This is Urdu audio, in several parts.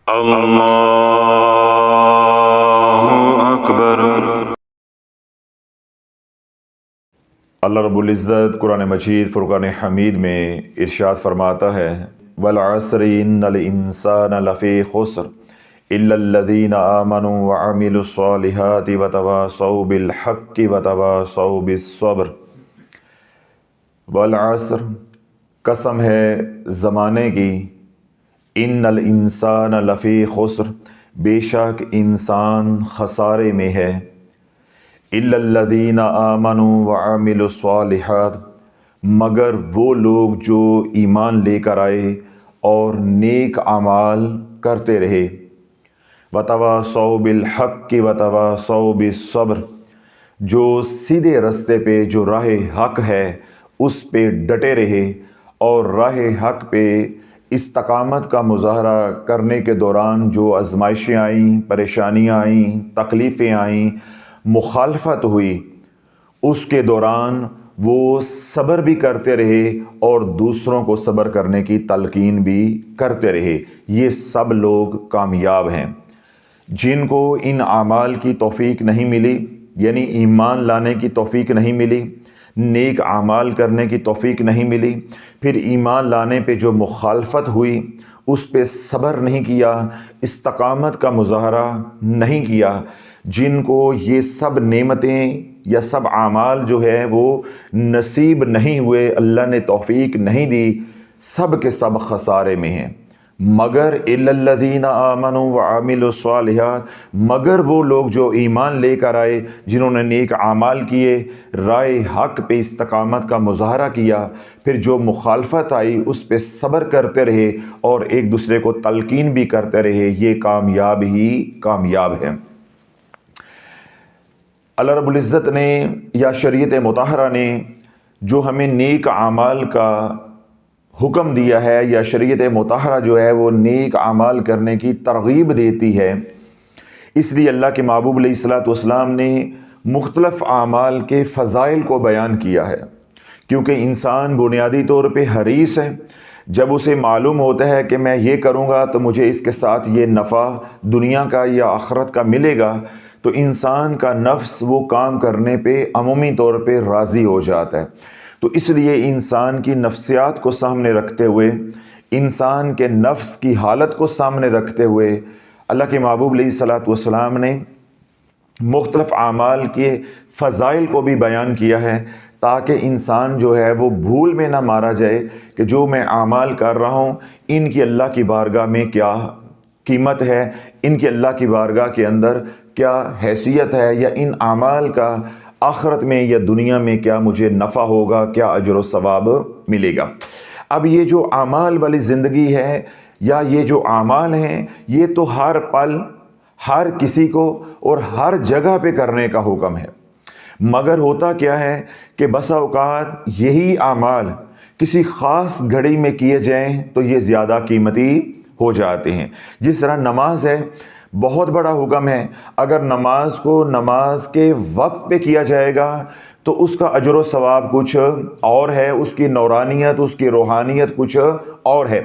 اللہ اکبر۔ اللہ رب العزت قرآن مجید فرقان حمید میں ارشاد فرماتا ہے والعصر ان الانسان لفی خسر الا الذین آمنوا وعملوا الصالحات وتواصوا بالحق وتواصوا بالصبر۔ والعصر، قسم ہے زمانے کی، ان الانسان لفی خسر، بے شک انسان خسارے میں ہے، الا الذین آمنوا وعملوا الصالحات، مگر وہ لوگ جو ایمان لے کر آئے اور نیک اعمال کرتے رہے، وتواصوا بالحق وتواصوا بالصبر، جو سیدھے رستے پہ، جو راہ حق ہے اس پہ ڈٹے رہے اور راہ حق پہ استقامت کا مظاہرہ کرنے کے دوران جو آزمائشیں آئیں، پریشانیاں آئیں، تکلیفیں آئیں، مخالفت ہوئی، اس کے دوران وہ صبر بھی کرتے رہے اور دوسروں کو صبر کرنے کی تلقین بھی کرتے رہے، یہ سب لوگ کامیاب ہیں۔ جن کو ان اعمال کی توفیق نہیں ملی، یعنی ایمان لانے کی توفیق نہیں ملی، نیک اعمال کرنے کی توفیق نہیں ملی، پھر ایمان لانے پہ جو مخالفت ہوئی اس پہ صبر نہیں کیا، استقامت کا مظاہرہ نہیں کیا، جن کو یہ سب نعمتیں یا سب اعمال جو ہے وہ نصیب نہیں ہوئے، اللہ نے توفیق نہیں دی، سب کے سب خسارے میں ہیں۔ مگر الا الذین آمنوا وعملوا الصالحات، مگر وہ لوگ جو ایمان لے کر آئے، جنہوں نے نیک اعمال کیے، راہ حق پہ استقامت کا مظاہرہ کیا، پھر جو مخالفت آئی اس پہ صبر کرتے رہے اور ایک دوسرے کو تلقین بھی کرتے رہے، یہ کامیاب ہی کامیاب ہیں۔ اللہ رب العزت نے یا شریعت مطہرہ نے جو ہمیں نیک اعمال کا حکم دیا ہے، یا شریعت مطہرہ جو ہے وہ نیک اعمال کرنے کی ترغیب دیتی ہے، اس لیے اللہ کے محبوب علیہ الصلوۃ والسلام نے مختلف اعمال کے فضائل کو بیان کیا ہے، کیونکہ انسان بنیادی طور پہ حریص ہے۔ جب اسے معلوم ہوتا ہے کہ میں یہ کروں گا تو مجھے اس کے ساتھ یہ نفع دنیا کا یا آخرت کا ملے گا، تو انسان کا نفس وہ کام کرنے پہ عمومی طور پہ راضی ہو جاتا ہے۔ تو اس لیے انسان کی نفسیات کو سامنے رکھتے ہوئے، انسان کے نفس کی حالت کو سامنے رکھتے ہوئے، اللہ کے محبوب علیہ الصلوۃ والسلام نے مختلف اعمال کے فضائل کو بھی بیان کیا ہے، تاکہ انسان جو ہے وہ بھول میں نہ مارا جائے کہ جو میں اعمال کر رہا ہوں ان کی اللہ کی بارگاہ میں کیا قیمت ہے، ان کی اللہ کی بارگاہ کے اندر کیا حیثیت ہے، یا ان اعمال کا آخرت میں یا دنیا میں کیا مجھے نفع ہوگا، کیا اجر و ثواب ملے گا۔ اب یہ جو اعمال والی زندگی ہے یا یہ جو اعمال ہیں، یہ تو ہر پل، ہر کسی کو اور ہر جگہ پہ کرنے کا حکم ہے، مگر ہوتا کیا ہے کہ بسا اوقات یہی اعمال کسی خاص گھڑی میں کیے جائیں تو یہ زیادہ قیمتی ہو جاتے ہیں۔ جس طرح نماز ہے، بہت بڑا حکم ہے، اگر نماز کو نماز کے وقت پہ کیا جائے گا تو اس کا اجر و ثواب کچھ اور ہے، اس کی نورانیت، اس کی روحانیت کچھ اور ہے۔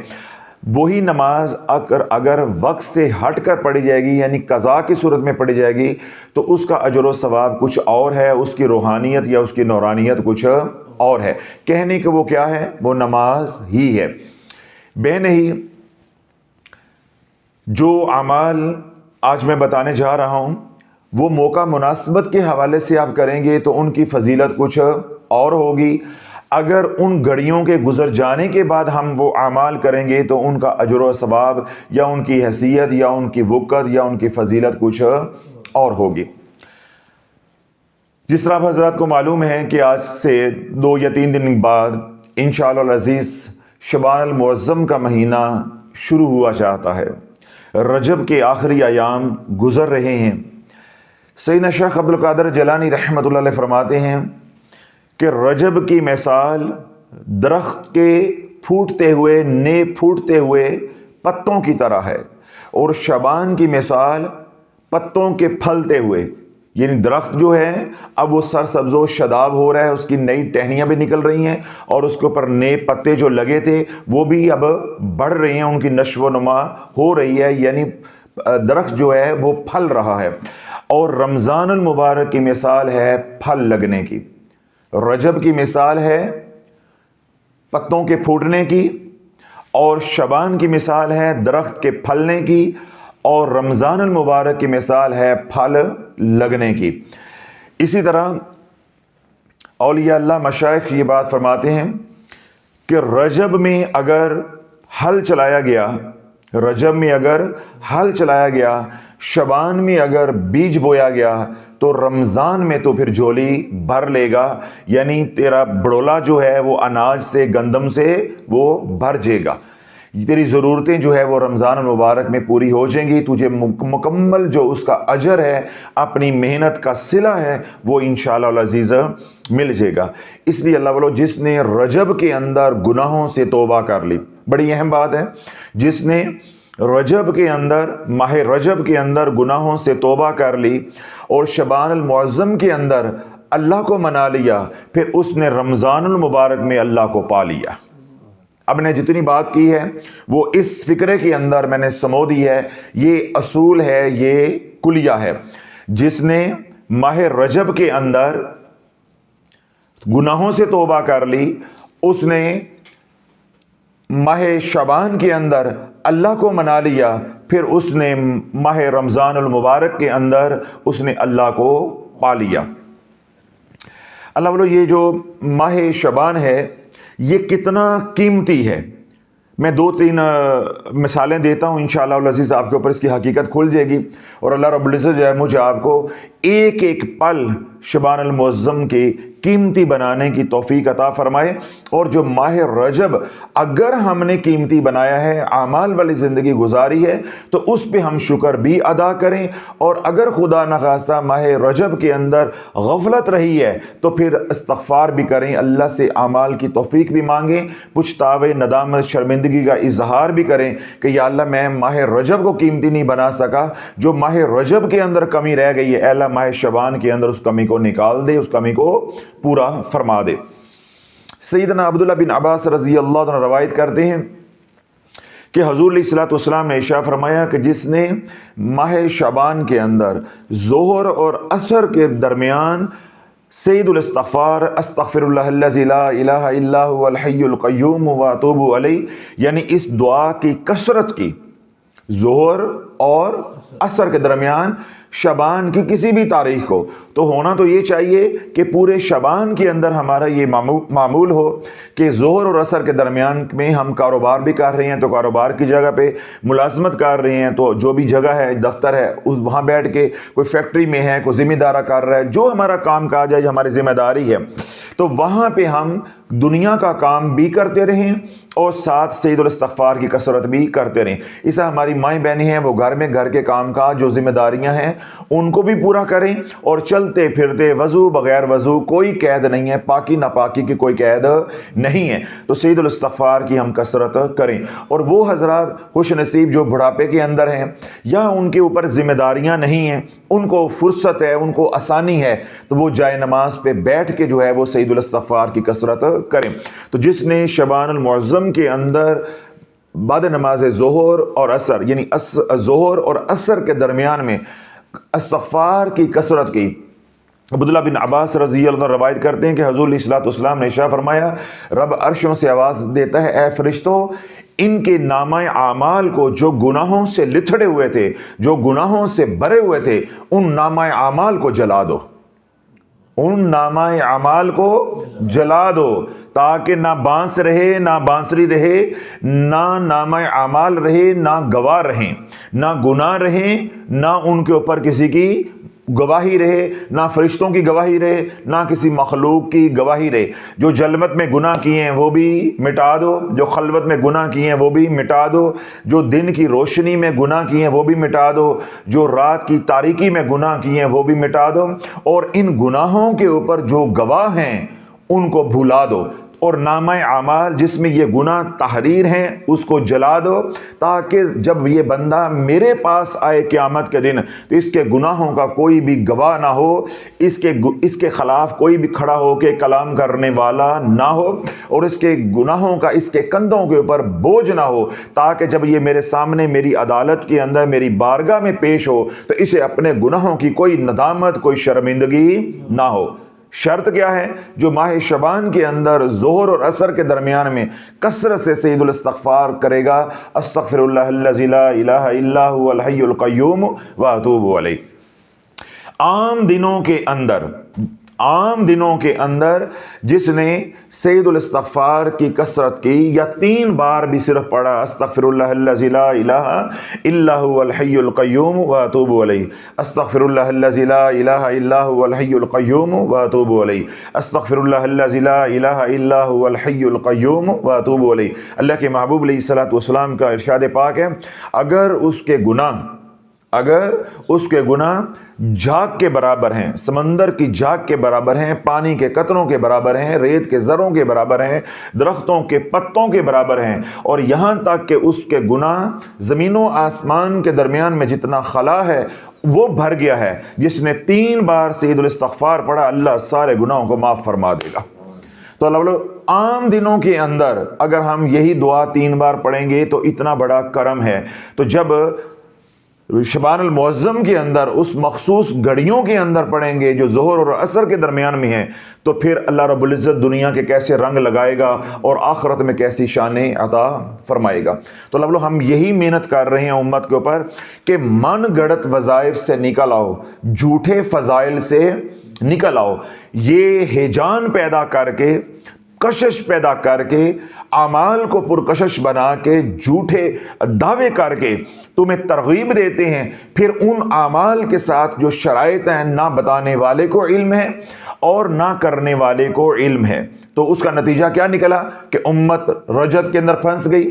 وہی نماز اگر وقت سے ہٹ کر پڑھی جائے گی، یعنی قضا کی صورت میں پڑھی جائے گی، تو اس کا اجر و ثواب کچھ اور ہے، اس کی روحانیت یا اس کی نورانیت کچھ اور ہے۔ کہنے کہ وہ کیا ہے، وہ نماز ہی ہے۔ بے نہیں، جو اعمال آج میں بتانے جا رہا ہوں وہ موقع مناسبت کے حوالے سے آپ کریں گے تو ان کی فضیلت کچھ اور ہوگی، اگر ان گھڑیوں کے گزر جانے کے بعد ہم وہ اعمال کریں گے تو ان کا اجر و ثواب یا ان کی حیثیت یا ان کی وقت یا ان کی فضیلت کچھ اور ہوگی۔ جس طرح حضرات کو معلوم ہے کہ آج سے 2 یا 3 دن بعد انشاءاللہ العزیز شعبان المعظم کا مہینہ شروع ہوا چاہتا ہے، رجب کے آخری ایام گزر رہے ہیں۔ سیدنا شیخ عبد القادر جیلانی رحمۃ اللہ علیہ فرماتے ہیں کہ رجب کی مثال درخت کے پھوٹتے ہوئے، نئے پھوٹتے ہوئے پتوں کی طرح ہے، اور شعبان کی مثال پتوں کے پھلتے ہوئے، یعنی درخت جو ہے اب وہ سر سبز و شاداب ہو رہا ہے، اس کی نئی ٹہنیاں بھی نکل رہی ہیں اور اس کے اوپر نئے پتے جو لگے تھے وہ بھی اب بڑھ رہے ہیں، ان کی نشو و نما ہو رہی ہے، یعنی درخت جو ہے وہ پھل رہا ہے۔ اور رمضان المبارک کی مثال ہے پھل لگنے کی، رجب کی مثال ہے پتوں کے پھوٹنے کی، اور شعبان کی مثال ہے درخت کے پھلنے کی، اور رمضان المبارک کی مثال ہے پھل لگنے کی۔ اسی طرح اولیاء اللہ مشائخ یہ بات فرماتے ہیں کہ رجب میں اگر ہل چلایا گیا، رجب میں اگر ہل چلایا گیا، شعبان میں اگر بیج بویا گیا، تو رمضان میں تو پھر جھولی بھر لے گا، یعنی تیرا بڑولا جو ہے وہ اناج سے، گندم سے وہ بھر جائے گا، تیری ضرورتیں جو ہے وہ رمضان المبارک میں پوری ہو جائیں گی، تجھے مکمل جو اس کا اجر ہے، اپنی محنت کا صلہ ہے، وہ انشاءاللہ العزیز مل جائے گا۔ اس لیے اللہ والو جس نے رجب کے اندر گناہوں سے توبہ کر لی، بڑی اہم بات ہے، جس نے رجب کے اندر، ماہ رجب کے اندر گناہوں سے توبہ کر لی اور شعبان المعظم کے اندر اللہ کو منا لیا، پھر اس نے رمضان المبارک میں اللہ کو پا لیا۔ اب نے جتنی بات کی ہے وہ اس فکرے کے اندر میں نے سمو دی ہے، یہ اصول ہے، یہ کلیہ ہے۔ جس نے ماہ رجب کے اندر گناہوں سے توبہ کر لی، اس نے ماہ شعبان کے اندر اللہ کو منا لیا، پھر اس نے ماہ رمضان المبارک کے اندر اس نے اللہ کو پا لیا۔ اللہ والو یہ جو ماہ شعبان ہے یہ کتنا قیمتی ہے، میں 2-3 مثالیں دیتا ہوں، انشاءاللہ العزیز آپ کے اوپر اس کی حقیقت کھل جائے گی، اور اللہ رب العزت جو ہے مجھے آپ کو ایک ایک پل شعبان المعظم کی قیمتی بنانے کی توفیق عطا فرمائے۔ اور جو ماہ رجب اگر ہم نے قیمتی بنایا ہے، اعمال والی زندگی گزاری ہے، تو اس پہ ہم شکر بھی ادا کریں، اور اگر خدا نخواستہ ماہ رجب کے اندر غفلت رہی ہے تو پھر استغفار بھی کریں، اللہ سے اعمال کی توفیق بھی مانگیں، پچھتاوے، ندامت، شرمندگی کا اظہار بھی کریں کہ یا اللہ میں ماہ رجب کو قیمتی نہیں بنا سکا، جو ماہ رجب کے اندر کمی رہ گئی ہے اے اللہ ماہ شعبان کے اندر اس کمی کو نکال دے، اس کمی کو پورا فرما دے۔ سیدنا عبداللہ بن عباس رضی اللہ عنہ روایت کرتے ہیں کہ حضور علیہ الصلوۃ والسلام نے ارشاد فرمایا کہ جس نے ماہ شعبان کے اندر ظہر اور عصر کے درمیان سید الاستغفار استغفر اللہ الذی لا الہ الا هو الحی القیوم واتوب الیہ، یعنی اس دعا کی کثرت کی، ظہر اور عصر کے درمیان شعبان کی کسی بھی تاریخ کو، تو ہونا تو یہ چاہیے کہ پورے شعبان کے اندر ہمارا یہ معمول ہو کہ ظہر اور عصر کے درمیان میں ہم کاروبار بھی کر رہے ہیں تو کاروبار کی جگہ پہ، ملازمت کر رہے ہیں تو جو بھی جگہ ہے، دفتر ہے، اس وہاں بیٹھ کے، کوئی فیکٹری میں ہے، کوئی ذمہ دارہ کر رہا ہے، جو ہمارا کام کاج ہے، جو ہماری ذمہ داری ہے، تو وہاں پہ ہم دنیا کا کام بھی کرتے رہیں اور ساتھ سید الاستغفار کی کثرت بھی کرتے رہیں۔ اس طرح ہماری مائیں بہنیں ہیں، وہ گھر میں گھر کے کام کاج جو ذمہ داریاں ہیں ان کو بھی پورا کریں، اور چلتے پھرتے وضو بغیر وضو کوئی قید نہیں ہے، پاکی ناپاکی کی کوئی قید نہیں ہے، تو سید الاستغفار کی ہم کثرت کریں۔ اور وہ حضرات خوش نصیب جو بڑھاپے کے اندر ہیں یا ان کے اوپر ذمہ داریاں نہیں ہیں، ان کو فرصت ہے، ان کو آسانی ہے، تو وہ جائے نماز پہ بیٹھ کے جو ہے وہ سید الاستغفار کی کثرت کریں۔ تو جس نے شعبان المعظم کے اندر بعد نماز ظہر اور عصر، یعنی ظہر اور عصر کے درمیان میں استغفار کی کثرت کی، عبداللہ بن عباس رضی اللہ عنہ روایت کرتے ہیں کہ حضور علیہ الصلوۃ والسلام نے ارشاد فرمایا، رب عرشوں سے آواز دیتا ہے، اے فرشتوں، ان کے نامہ اعمال کو جو گناہوں سے لتھڑے ہوئے تھے، جو گناہوں سے بھرے ہوئے تھے، ان نامہ اعمال کو جلا دو، ان نامہ اعمال کو جلا دو، تاکہ نہ بانس رہے، نہ بانسری رہے، نہ نامہ اعمال رہے، نہ گواہ رہیں، نہ گناہ رہیں، نہ ان کے اوپر کسی کی گواہی رہے، نہ فرشتوں کی گواہی رہے، نہ کسی مخلوق کی گواہی رہے۔ جو جلوت میں گناہ کیے ہیں وہ بھی مٹا دو، جو خلوت میں گناہ کیے ہیں وہ بھی مٹا دو، جو دن کی روشنی میں گناہ کیے ہیں وہ بھی مٹا دو، جو رات کی تاریکی میں گناہ کیے ہیں وہ بھی مٹا دو، اور ان گناہوں کے اوپر جو گواہ ہیں ان کو بھلا دو، اور نامہ اعمال جس میں یہ گناہ تحریر ہیں اس کو جلا دو، تاکہ جب یہ بندہ میرے پاس آئے قیامت کے دن تو اس کے گناہوں کا کوئی بھی گواہ نہ ہو، اس کے خلاف کوئی بھی کھڑا ہو کے کلام کرنے والا نہ ہو، اور اس کے گناہوں کا اس کے کندھوں کے اوپر بوجھ نہ ہو، تاکہ جب یہ میرے سامنے میری عدالت کے اندر میری بارگاہ میں پیش ہو تو اسے اپنے گناہوں کی کوئی ندامت، کوئی شرمندگی نہ ہو۔ شرط کیا ہے؟ جو ماہ شعبان کے اندر ظہر اور عصر کے درمیان میں کثرت سے سید الاستغفار کرے گا، استغفر اللہ الذی لا الہ الا هو الحی القیوم واتوب الیہ۔ عام دنوں کے اندر جس نے سید الاستغفار کی کثرت کی یا 3 بار بھی صرف پڑھا استغفر اللہ الذی لا الہ الا هو الحی القیوم واتوب الیہ، استغفر اللہ الذی لا الہ الا هو الحی القیوم واتوب الیہ، استغفر اللہ الذی لا الہ الا هو الحی القیوم واتوب الیہ۔ اللہ کے محبوب علیہ الصلوۃ والسلام کا ارشاد پاک ہے، اگر اس کے گناہ جھاگ کے برابر ہیں، سمندر کی جھاگ کے برابر ہیں، پانی کے قطروں کے برابر ہیں، ریت کے ذروں کے برابر ہیں، درختوں کے پتوں کے برابر ہیں، اور یہاں تک کہ اس کے گناہ زمین و آسمان کے درمیان میں جتنا خلا ہے وہ بھر گیا ہے، جس نے 3 بار سید الاستغفار پڑھا اللہ سارے گناہوں کو معاف فرما دے گا۔ تو اللہ عام دنوں کے اندر اگر ہم یہی دعا 3 بار پڑھیں گے تو اتنا بڑا کرم ہے۔ تو جب شعبان المعظم کے اندر اس مخصوص گھڑیوں کے اندر پڑھیں گے جو ظہر اور عصر کے درمیان میں ہیں، تو پھر اللہ رب العزت دنیا کے کیسے رنگ لگائے گا اور آخرت میں کیسی شانیں عطا فرمائے گا۔ تو اللہ ہم یہی محنت کر رہے ہیں امت کے اوپر کہ من گڑت وظائف سے نکل آؤ، جھوٹے فضائل سے نکل آؤ، یہ ہیجان پیدا کر کے، کشش پیدا کر کے، اعمال کو پرکشش بنا کے، جھوٹے دعوے کر کے تمہیں ترغیب دیتے ہیں، پھر ان اعمال کے ساتھ جو شرائط ہیں نہ بتانے والے کو علم ہے اور نہ کرنے والے کو علم ہے۔ تو اس کا نتیجہ کیا نکلا کہ امت رجت کے اندر پھنس گئی،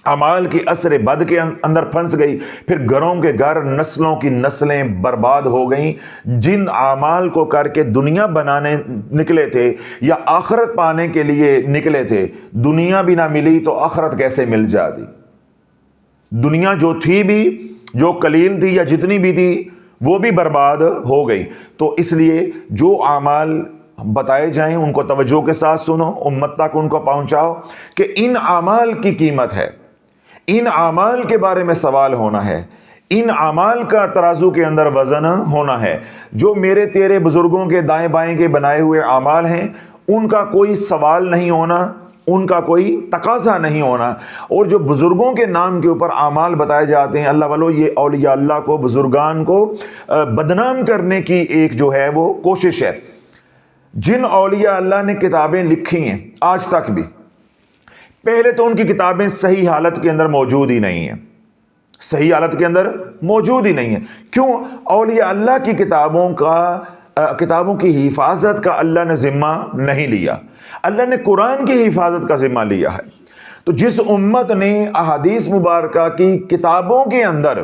اعمال کی اثر بد کے اندر پھنس گئی، پھر گھروں کے گھر، نسلوں کی نسلیں برباد ہو گئیں۔ جن اعمال کو کر کے دنیا بنانے نکلے تھے یا آخرت پانے کے لیے نکلے تھے، دنیا بھی نہ ملی تو آخرت کیسے مل جاتی؟ دنیا جو تھی بھی، جو قلیل تھی یا جتنی بھی تھی، وہ بھی برباد ہو گئی۔ تو اس لیے جو اعمال بتائے جائیں ان کو توجہ کے ساتھ سنو، امت تک ان کو پہنچاؤ کہ ان اعمال کی قیمت ہے، ان اعمال کے بارے میں سوال ہونا ہے، ان اعمال کا ترازو کے اندر وزن ہونا ہے۔ جو میرے تیرے بزرگوں کے دائیں بائیں کے بنائے ہوئے اعمال ہیں ان کا کوئی سوال نہیں ہونا، ان کا کوئی تقاضا نہیں ہونا، اور جو بزرگوں کے نام کے اوپر اعمال بتائے جاتے ہیں، اللہ والو یہ اولیاء اللہ کو، بزرگان کو بدنام کرنے کی ایک جو ہے وہ کوشش ہے۔ جن اولیاء اللہ نے کتابیں لکھی ہیں آج تک بھی، پہلے تو ان کی کتابیں صحیح حالت کے اندر موجود ہی نہیں ہیں، صحیح حالت کے اندر موجود ہی نہیں ہیں۔ کیوں؟ اولیاء اللہ کی کتابوں کی حفاظت کا اللہ نے ذمہ نہیں لیا، اللہ نے قرآن کی حفاظت کا ذمہ لیا ہے۔ تو جس امت نے احادیث مبارکہ کی کتابوں کے اندر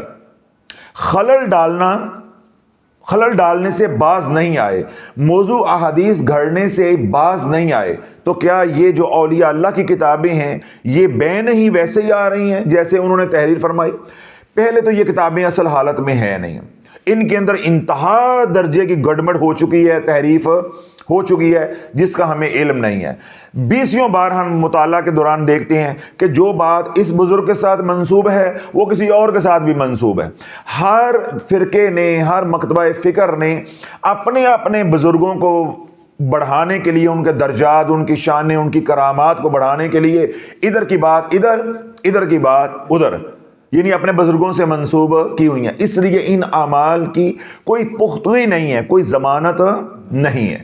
خلل ڈالنے سے باز نہیں آئے، موضوع احادیث گھڑنے سے باز نہیں آئے، تو کیا یہ جو اولیاء اللہ کی کتابیں ہیں یہ بے نہیں ویسے ہی آ رہی ہیں جیسے انہوں نے تحریر فرمائی؟ پہلے تو یہ کتابیں اصل حالت میں ہیں نہیں، ان کے اندر انتہا درجے کی گڑبڑ ہو چکی ہے، تحریف ہو چکی ہے جس کا ہمیں علم نہیں ہے۔ 20 بار ہم مطالعہ کے دوران دیکھتے ہیں کہ جو بات اس بزرگ کے ساتھ منسوب ہے وہ کسی اور کے ساتھ بھی منسوب ہے۔ ہر فرقے نے، ہر مکتبہ فکر نے اپنے اپنے بزرگوں کو بڑھانے کے لیے، ان کے درجات، ان کی شانیں، ان کی کرامات کو بڑھانے کے لیے ادھر کی بات ادھر، ادھر کی بات ادھر، یعنی اپنے بزرگوں سے منسوب کی ہوئی ہیں۔ اس لیے ان اعمال کی کوئی پختگی نہیں ہے، کوئی ضمانت نہیں ہے۔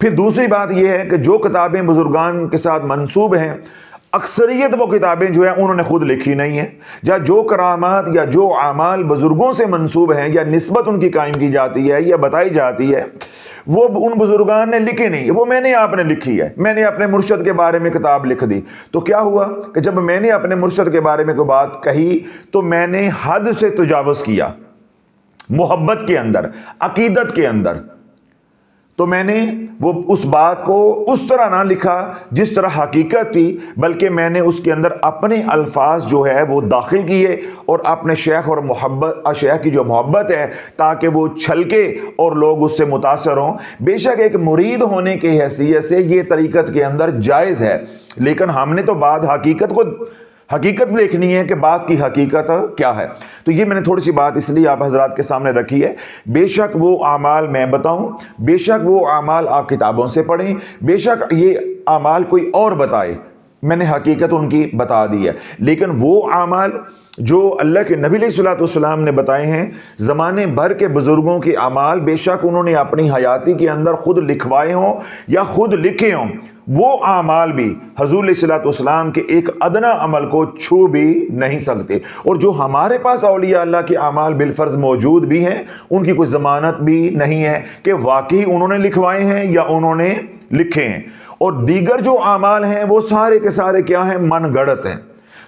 پھر دوسری بات یہ ہے کہ جو کتابیں بزرگان کے ساتھ منسوب ہیں، اکثریت وہ کتابیں جو ہیں انہوں نے خود لکھی نہیں ہیں، یا جو کرامات یا جو اعمال بزرگوں سے منسوب ہیں یا نسبت ان کی قائم کی جاتی ہے یا بتائی جاتی ہے، وہ ان بزرگان نے لکھی نہیں، وہ میں نے آپ نے لکھی ہے۔ میں نے اپنے مرشد کے بارے میں کتاب لکھ دی، تو کیا ہوا کہ جب میں نے اپنے مرشد کے بارے میں کوئی بات کہی تو میں نے حد سے تجاوز کیا، محبت کے اندر، عقیدت کے اندر۔ تو میں نے وہ اس بات کو اس طرح نہ لکھا جس طرح حقیقت تھی، بلکہ میں نے اس کے اندر اپنے الفاظ جو ہے وہ داخل کیے اور اپنے شیخ اور شیخ کی جو محبت ہے تاکہ وہ چھلکے اور لوگ اس سے متاثر ہوں۔ بے شک ایک مرید ہونے کی حیثیت سے یہ طریقت کے اندر جائز ہے، لیکن ہم نے تو بعد حقیقت دیکھنی ہے کہ بات کی حقیقت کیا ہے۔ تو یہ میں نے تھوڑی سی بات اس لیے آپ حضرات کے سامنے رکھی ہے۔ بے شک وہ اعمال میں بتاؤں، بے شک وہ اعمال آپ کتابوں سے پڑھیں، بے شک یہ اعمال کوئی اور بتائے، میں نے حقیقت ان کی بتا دی ہے، لیکن وہ اعمال جو اللہ کے نبی علیہ الصلوۃ والسلام نے بتائے ہیں، زمانے بھر کے بزرگوں کے اعمال بے شک انہوں نے اپنی حیاتی کے اندر خود لکھوائے ہوں یا خود لکھے ہوں، وہ اعمال بھی حضور علیہ الصلوۃ والسلام کے ایک ادنا عمل کو چھو بھی نہیں سکتے۔ اور جو ہمارے پاس اولیاء اللہ کے اعمال بالفرض موجود بھی ہیں، ان کی کوئی ضمانت بھی نہیں ہے کہ واقعی انہوں نے لکھوائے ہیں یا انہوں نے لکھے ہیں۔ اور دیگر جو اعمال ہیں وہ سارے کے سارے کیا ہیں؟ من گڑت ہیں۔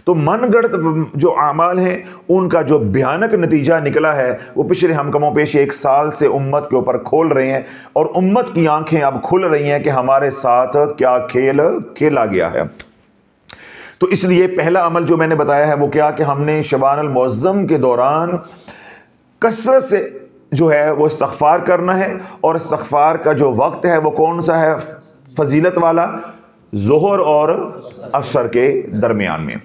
تو من گڑت جو اعمال ہیں ان کا جو بھیانک نتیجہ نکلا ہے وہ پچھلے ہم کم و بیش 1 سال سے امت کے اوپر کھول رہے ہیں، اور امت کی آنکھیں اب کھل رہی ہیں کہ ہمارے ساتھ کیا کھیل کھیلا گیا ہے۔ تو اس لیے پہلا عمل جو میں نے بتایا ہے وہ کیا کہ ہم نے شبان المعظم کے دوران کثرت سے جو ہے وہ استغفار کرنا ہے، اور استغفار کا جو وقت ہے وہ کون سا ہے؟ فضیلت والا، ظہر اور عصر کے درمیان میں۔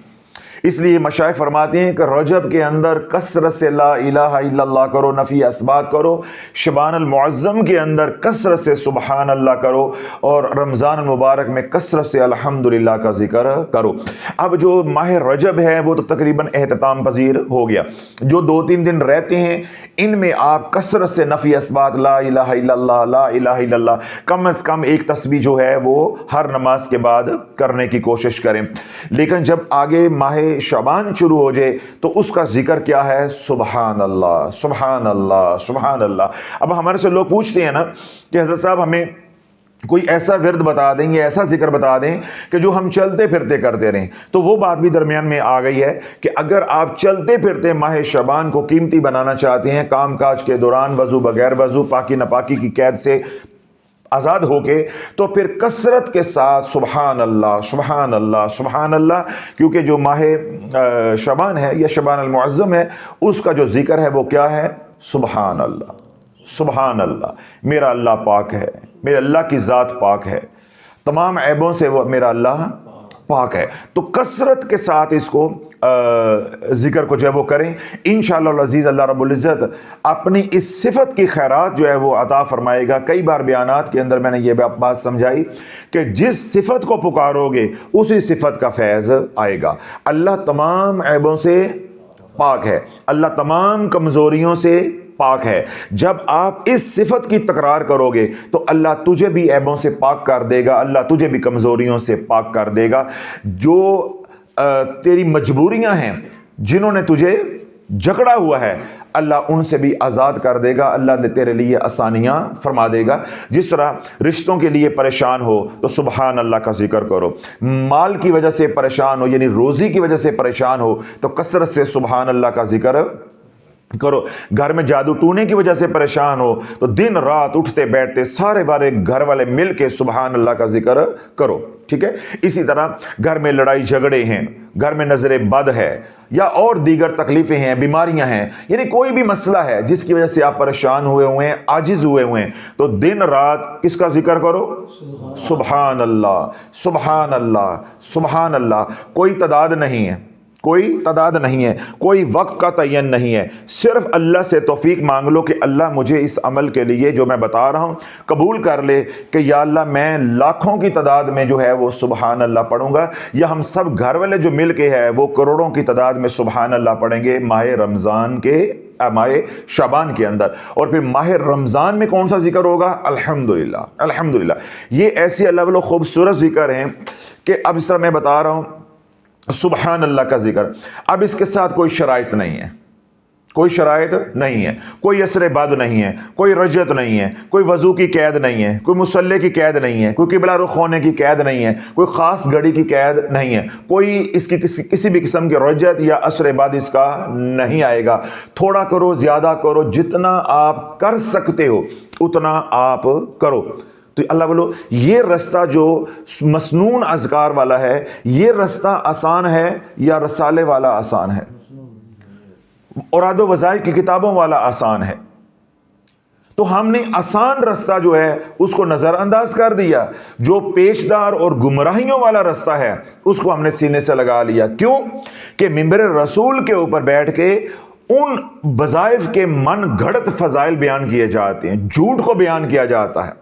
اس لیے مشائخ فرماتے ہیں کہ رجب کے اندر کثرت سے لا الہ الا اللہ کرو، نفی اثبات کرو، شبان المعظم کے اندر کثرت سے سبحان اللہ کرو، اور رمضان المبارک میں کثرت سے الحمدللہ کا ذکر کرو۔ اب جو ماہ رجب ہے وہ تو تقریباً اختتام پذیر ہو گیا، جو 2-3 دن رہتے ہیں ان میں آپ کثرت سے نفی اثبات لا الہ الا اللہ، لا الہ الا اللہ، کم از کم ایک تسبیح جو ہے وہ ہر نماز کے بعد کرنے کی کوشش کریں۔ لیکن جب آگے ماہ شعبان شروع ہو جائے تو اس کا ذکر کیا ہے؟ سبحان اللہ، سبحان اللہ، سبحان اللہ۔ اب ہمارے سے لوگ پوچھتے ہیں نا کہ حضرت صاحب ہمیں کوئی ایسا ورد بتا دیں یا ایسا ذکر بتا دیں کہ جو ہم چلتے پھرتے کرتے رہیں، تو وہ بات بھی درمیان میں آ گئی ہے کہ اگر آپ چلتے پھرتے ماہ شعبان کو قیمتی بنانا چاہتے ہیں، کام کاج کے دوران وضو بغیر وضو، پاکی ناپاکی کی قید سے آزاد ہو کے، تو پھر کثرت کے ساتھ سبحان اللہ، سبحان اللہ، سبحان اللہ، کیونکہ جو ماہ شعبان ہے یا شعبان المعظم ہے اس کا جو ذکر ہے وہ کیا ہے؟ سبحان اللہ، سبحان اللہ، میرا اللہ پاک ہے، میرے اللہ کی ذات پاک ہے، تمام عیبوں سے وہ میرا اللہ پاک ہے۔ تو کثرت کے ساتھ اس کو ذکر کو جو ہے وہ کریں، انشاءاللہ العزیز اللہ رب العزت اپنی اس صفت کی خیرات جو ہے وہ عطا فرمائے گا۔ کئی بار بیانات کے اندر میں نے یہ بات سمجھائی کہ جس صفت کو پکارو گے اسی صفت کا فیض آئے گا۔ اللہ تمام عیبوں سے پاک ہے، اللہ تمام کمزوریوں سے پاک ہے۔ جب آپ اس صفت کی تکرار کرو گے تو اللہ تجھے بھی عیبوں سے پاک کر دے گا، اللہ تجھے بھی کمزوریوں سے پاک کر دے گا۔ جو تیری مجبوریاں ہیں، جنہوں نے تجھے جکڑا ہوا ہے، اللہ ان سے بھی آزاد کر دے گا، اللہ نے تیرے لیے آسانیاں فرما دے گا۔ جس طرح رشتوں کے لیے پریشان ہو تو سبحان اللہ کا ذکر کرو، مال کی وجہ سے پریشان ہو یعنی روزی کی وجہ سے پریشان ہو تو کثرت سے سبحان اللہ کا ذکر کرو، گھر میں جادو ٹونے کی وجہ سے پریشان ہو تو دن رات اٹھتے بیٹھتے سارے بارے گھر والے مل کے سبحان اللہ کا ذکر کرو، ٹھیک ہے۔ اسی طرح گھر میں لڑائی جھگڑے ہیں، گھر میں نظر بد ہے یا اور دیگر تکلیفیں ہیں، بیماریاں ہیں، یعنی کوئی بھی مسئلہ ہے جس کی وجہ سے آپ پریشان ہوئے ہیں، عاجز ہوئے ہیں، تو دن رات کس کا ذکر کرو؟ سبحان اللہ، سبحان اللہ، سبحان اللہ۔ کوئی تعداد نہیں ہے، کوئی تعداد نہیں ہے، کوئی وقت کا تعین نہیں ہے، صرف اللہ سے توفیق مانگ لو کہ اللہ مجھے اس عمل کے لیے جو میں بتا رہا ہوں قبول کر لے، کہ یا اللہ میں لاکھوں کی تعداد میں جو ہے وہ سبحان اللہ پڑھوں گا، یا ہم سب گھر والے جو مل کے ہے وہ کروڑوں کی تعداد میں سبحان اللہ پڑھیں گے ماہ شعبان کے اندر۔ اور پھر ماہ رمضان میں کون سا ذکر ہوگا؟ الحمدللہ، الحمدللہ۔ یہ ایسے اللہ و خوبصورت ذکر ہیں کہ اب اس طرح میں بتا رہا ہوں سبحان اللہ کا ذکر، اب اس کے ساتھ کوئی شرائط نہیں ہے، کوئی شرائط نہیں ہے، کوئی عصر بد نہیں ہے، کوئی رجعت نہیں ہے، کوئی وضو کی قید نہیں ہے، کوئی مصلی کی قید نہیں ہے، کوئی قبلہ رخ ہونے کی قید نہیں ہے، کوئی خاص گھڑی کی قید نہیں ہے، کوئی اس کی کسی بھی قسم کی رجعت یا عصر بد اس کا نہیں آئے گا۔ تھوڑا کرو، زیادہ کرو، جتنا آپ کر سکتے ہو اتنا آپ کرو۔ تو اللہ بولو یہ رستہ جو مسنون اذکار والا ہے، یہ رستہ آسان ہے یا رسالے والا آسان ہے؟ اوراد و وظائف کی کتابوں والا آسان ہے۔ تو ہم نے آسان رستہ جو ہے اس کو نظر انداز کر دیا، جو پیچدار اور گمراہیوں والا رستہ ہے اس کو ہم نے سینے سے لگا لیا۔ کیوں کہ منبر رسول کے اوپر بیٹھ کے ان وظائف کے من گھڑت فضائل بیان کیے جاتے ہیں، جھوٹ کو بیان کیا جاتا ہے،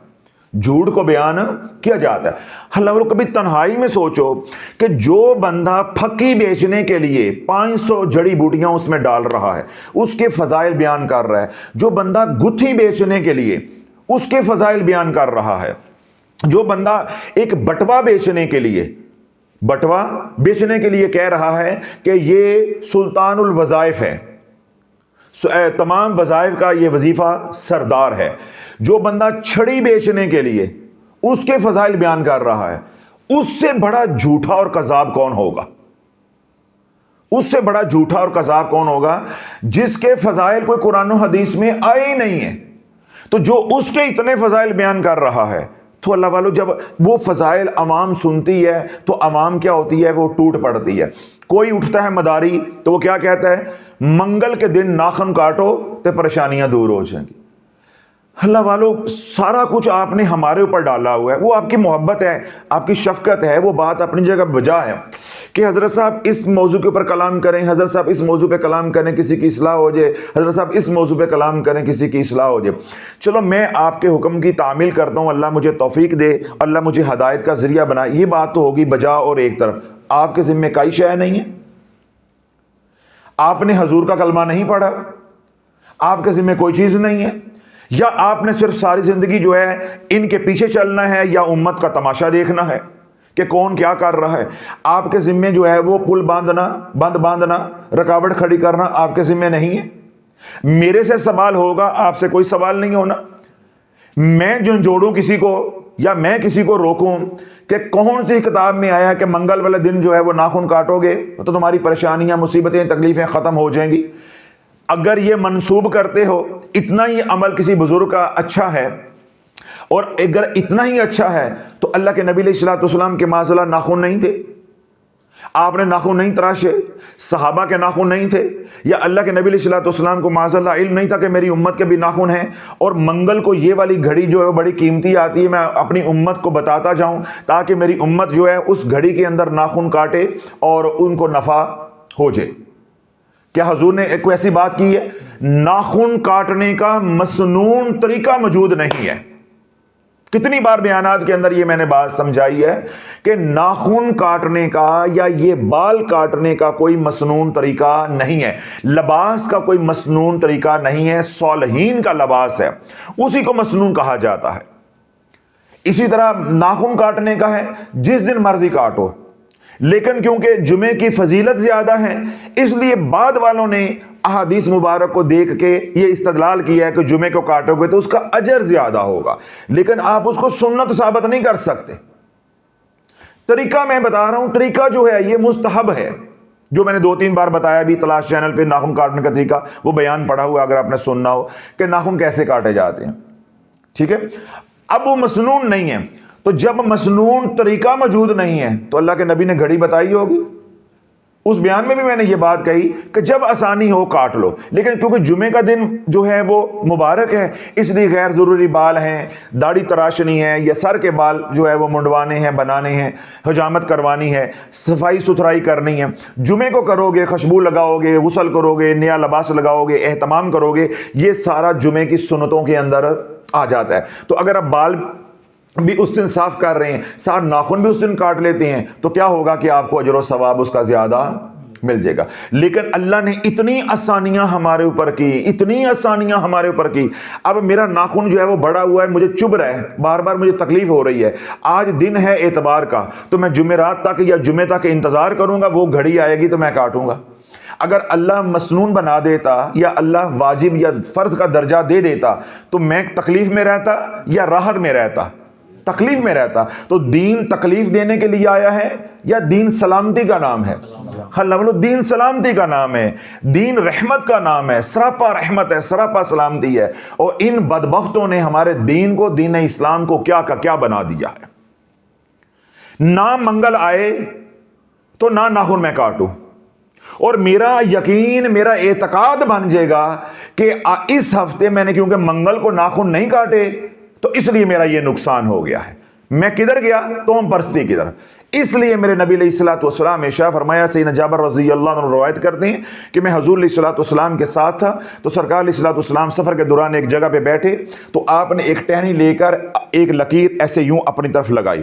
جھوٹ کو بیان کیا جاتا ہے۔ اللہ والو کبھی تنہائی میں سوچو کہ جو بندہ پھکی بیچنے کے لیے 500 جڑی بوٹیاں اس میں ڈال رہا ہے، اس کے فضائل بیان کر رہا ہے، جو بندہ گتھی بیچنے کے لیے اس کے فضائل بیان کر رہا ہے، جو بندہ ایک بٹوا بیچنے کے لیے کہہ رہا ہے کہ یہ سلطان الوظائف ہے، تمام وظائف کا یہ وظیفہ سردار ہے، جو بندہ چھڑی بیچنے کے لیے اس کے فضائل بیان کر رہا ہے، اس سے بڑا جھوٹا اور کذاب کون ہوگا؟ اس سے بڑا جھوٹا اور کذاب کون ہوگا جس کے فضائل کوئی قرآن و حدیث میں آئے ہی نہیں ہے؟ تو جو اس کے اتنے فضائل بیان کر رہا ہے، تو اللہ والو جب وہ فضائل عوام سنتی ہے تو عوام کیا ہوتی ہے؟ وہ ٹوٹ پڑتی ہے۔ کوئی اٹھتا ہے مداری تو وہ کیا کہتا ہے؟ منگل کے دن ناخن کاٹو تو پریشانیاں دور ہو جائیں گی۔ اللہ والو سارا کچھ آپ نے ہمارے اوپر ڈالا ہوا ہے، وہ آپ کی محبت ہے، آپ کی شفقت ہے، وہ بات اپنی جگہ بجا ہے کہ حضرت صاحب اس موضوع کے اوپر کلام کریں، حضرت صاحب اس موضوع پہ کلام کریں، کسی کی اصلاح ہو جائے، حضرت صاحب اس موضوع پہ کلام کریں، کسی کی اصلاح ہو جائے۔ چلو میں آپ کے حکم کی تعمیل کرتا ہوں، اللہ مجھے توفیق دے، اللہ مجھے ہدایت کا ذریعہ بنائے، یہ بات تو ہوگی بجا۔ اور ایک طرف آپ کے ذمہ کوئی شے نہیں ہے، آپ نے حضور کا کلمہ نہیں پڑھا، آپ کے ذمہ کوئی چیز نہیں ہے، یا آپ نے صرف ساری زندگی جو ہے ان کے پیچھے چلنا ہے یا امت کا تماشا دیکھنا ہے کہ کون کیا کر رہا ہے۔ آپ کے ذمہ جو ہے وہ پل بند باندھنا، رکاوٹ کھڑی کرنا آپ کے ذمہ نہیں ہے۔ میرے سے سوال ہوگا، آپ سے کوئی سوال نہیں ہونا۔ میں جو جوڑوں کسی کو یا میں کسی کو روکوں کہ کون سی کتاب میں آیا کہ منگل والے دن جو ہے وہ ناخن کاٹو گے تو تمہاری پریشانیاں، مصیبتیں، تکلیفیں ختم ہو جائیں گی، اگر یہ منسوب کرتے ہو اتنا ہی عمل کسی بزرگ کا اچھا ہے، اور اگر اتنا ہی اچھا ہے تو اللہ کے نبی علیہ الصلوۃ والسلام کے معاذ اللہ ناخن نہیں تھے؟ آپ نے ناخن نہیں تراشے؟ صحابہ کے ناخن نہیں تھے؟ یا اللہ کے نبی علیہ الصلوۃ والسلام کو معاذ اللہ علم نہیں تھا کہ میری امت کے بھی ناخن ہیں؟ اور منگل کو یہ والی گھڑی جو ہے وہ بڑی قیمتی آتی ہے، میں اپنی امت کو بتاتا جاؤں تاکہ میری امت جو ہے اس گھڑی کے اندر ناخن کاٹے اور ان کو نفع ہو جائے۔ کیا حضور نے ایک ایسی بات کی ہے؟ ناخن کاٹنے کا مسنون طریقہ موجود نہیں ہے۔ کتنی بار بیانات کے اندر یہ میں نے بات سمجھائی ہے کہ ناخن کاٹنے کا یا یہ بال کاٹنے کا کوئی مسنون طریقہ نہیں ہے، لباس کا کوئی مسنون طریقہ نہیں ہے، صالحین کا لباس ہے، اسی کو مسنون کہا جاتا ہے۔ اسی طرح ناخن کاٹنے کا ہے جس دن مرضی کاٹو، لیکن کیونکہ جمعے کی فضیلت زیادہ ہے اس لیے بعد والوں نے احادیث مبارک کو دیکھ کے یہ استدلال کیا ہے کہ جمعے کو کاٹو گے تو اس کا اجر زیادہ ہوگا، لیکن آپ اس کو سنت ثابت نہیں کر سکتے۔ طریقہ میں بتا رہا ہوں، طریقہ جو ہے یہ مستحب ہے، جو میں نے 2-3 بار بتایا بھی تلاش چینل پہ، ناخن کاٹنے کا طریقہ وہ بیان پڑا ہوا اگر آپ نے سننا ہو کہ ناخن کیسے کاٹے جاتے ہیں، ٹھیک ہے۔ اب وہ مسنون نہیں ہے، تو جب مسنون طریقہ موجود نہیں ہے تو اللہ کے نبی نے گھڑی بتائی ہوگی؟ اس بیان میں بھی میں نے یہ بات کہی کہ جب آسانی ہو کاٹ لو، لیکن کیونکہ جمعے کا دن جو ہے وہ مبارک ہے اس لیے غیر ضروری بال ہیں، داڑھی تراشنی ہے یا سر کے بال جو ہے وہ منڈوانے ہیں، بنانے ہیں، حجامت کروانی ہے، صفائی ستھرائی کرنی ہے۔ جمعے کو کرو گے، خوشبو لگاؤ گے، غسل کرو گے، نیا لباس لگاؤ گے، اہتمام کرو گے، یہ سارا جمعے کی سنتوں کے اندر آ جاتا ہے۔ تو اگر آپ بال بھی اس دن صاف کر رہے ہیں، ساتھ ناخن بھی اس دن کاٹ لیتے ہیں، تو کیا ہوگا کہ آپ کو اجر و ثواب اس کا زیادہ مل جائے گا۔ لیکن اللہ نے اتنی آسانیاں ہمارے اوپر کی، اتنی آسانیاں ہمارے اوپر کی، اب میرا ناخن جو ہے وہ بڑا ہوا ہے، مجھے چبھ رہا ہے، بار بار مجھے تکلیف ہو رہی ہے، آج دن ہے اتوار کا تو میں جمعرات تک یا جمعے تک انتظار کروں گا، وہ گھڑی آئے گی تو میں کاٹوں گا۔ اگر اللہ مسنون بنا دیتا یا اللہ واجب یا فرض کا درجہ دے دیتا تو میں تکلیف میں رہتا یا راحت میں رہتا؟ تکلیف میں رہتا۔ تو دین تکلیف دینے کے لیے آیا ہے یا دین سلامتی کا نام ہے؟ اللہ بولو، دین سلامتی کا نام ہے، دین رحمت کا نام ہے، سراپا رحمت ہے، سراپا سلامتی ہے۔ اور ان بدبختوں نے ہمارے دین کو، دین اسلام کو کیا کا کیا بنا دیا ہے۔ نہ منگل آئے تو نہ ناخن میں کاٹوں، اور میرا یقین، میرا اعتقاد بن جائے گا کہ اس ہفتے میں نے کیونکہ منگل کو ناخن نہیں کاٹے تو اس لیے میرا یہ نقصان ہو گیا ہے، میں کدھر گیا؟ توم پرستی کی طرف۔ اس لیے میرے نبی علیہ الصلوۃ والسلام نے فرمایا، سیدنا جابر رضی اللہ عنہ روایت کرتے ہیں کہ میں حضور علیہ الصلوۃ والسلام کے ساتھ تھا، تو سرکار علیہ الصلوۃ والسلام سفر کے دوران ایک جگہ پہ بیٹھے تو آپ نے ایک ٹہنی لے کر ایک لکیر ایسے یوں اپنی طرف لگائی،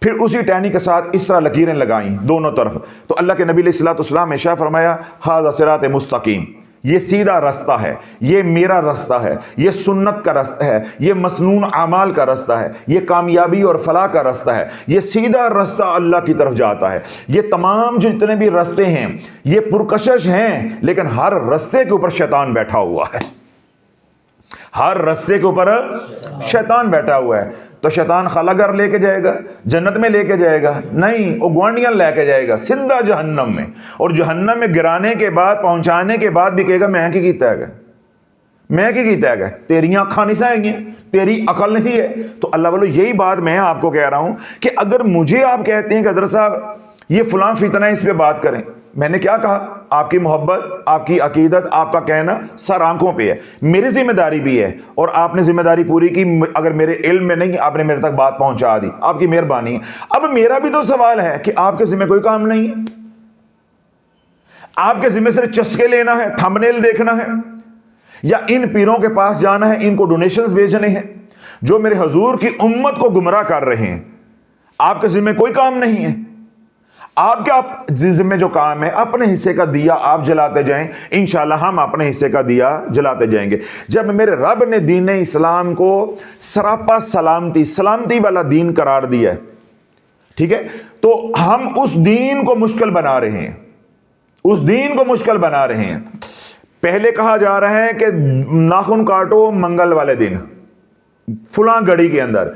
پھر اسی ٹہنی کے ساتھ اس طرح لکیریں لگائیں دونوں طرف، تو اللہ کے نبی علیہ الصلوۃ والسلام نے فرمایا، ھذا صراط مستقیم، یہ سیدھا رستہ ہے، یہ میرا رستہ ہے، یہ سنت کا رستہ ہے، یہ مسنون اعمال کا رستہ ہے، یہ کامیابی اور فلاح کا رستہ ہے، یہ سیدھا رستہ اللہ کی طرف جاتا ہے۔ یہ تمام جتنے بھی رستے ہیں یہ پرکشش ہیں، لیکن ہر رستے کے اوپر شیطان بیٹھا ہوا ہے، ہر رستے کے اوپر شیطان بیٹھا ہوا ہے۔ تو شیطان خلا گھر لے کے جائے گا، جنت میں لے کے جائے گا؟ نہیں، وہ گوانڈیاں لے کے جائے گا سیدھا جہنم میں، اور جہنم میں گرانے کے بعد، پہنچانے کے بعد بھی کہے گا میں کی کیتا ہے، میں کی کیتا ہے، تیری آنکھاں نہیں سائیں گی، تیری عقل نہیں ہے۔ تو اللہ بولو، یہی بات میں آپ کو کہہ رہا ہوں کہ اگر مجھے آپ کہتے ہیں کہ حضرت صاحب یہ فلاں فتنہ ہے، اس پہ بات کریں، میں نے کیا کہا؟ آپ کی محبت، آپ کی عقیدت، آپ کا کہنا سر آنکھوں پہ ہے، میری ذمہ داری بھی ہے، اور آپ نے ذمہ داری پوری کی، اگر میرے علم میں نہیں آپ نے میرے تک بات پہنچا دی، آپ کی مہربانی ہے۔ اب میرا بھی تو سوال ہے کہ آپ کے ذمہ کوئی کام نہیں ہے، آپ کے ذمہ صرف چسکے لینا ہے، تھمبنیل دیکھنا ہے، یا ان پیروں کے پاس جانا ہے، ان کو ڈونیشنز بھیجنے ہیں جو میرے حضور کی امت کو گمراہ کر رہے ہیں؟ آپ کے ذمہ کوئی کام نہیں ہے۔ آپ کیا ذمہ جو کام ہے، اپنے حصے کا دیا آپ جلاتے جائیں، انشاءاللہ ہم اپنے حصے کا دیا جلاتے جائیں گے۔ جب میرے رب نے دین اسلام کو سراپا سلامتی والا دین قرار دیا ہے، ٹھیک ہے، تو ہم اس دین کو مشکل بنا رہے ہیں، اس دین کو مشکل بنا رہے ہیں۔ پہلے کہا جا رہا ہے کہ ناخن کاٹو منگل والے دن فلاں گھڑی کے اندر،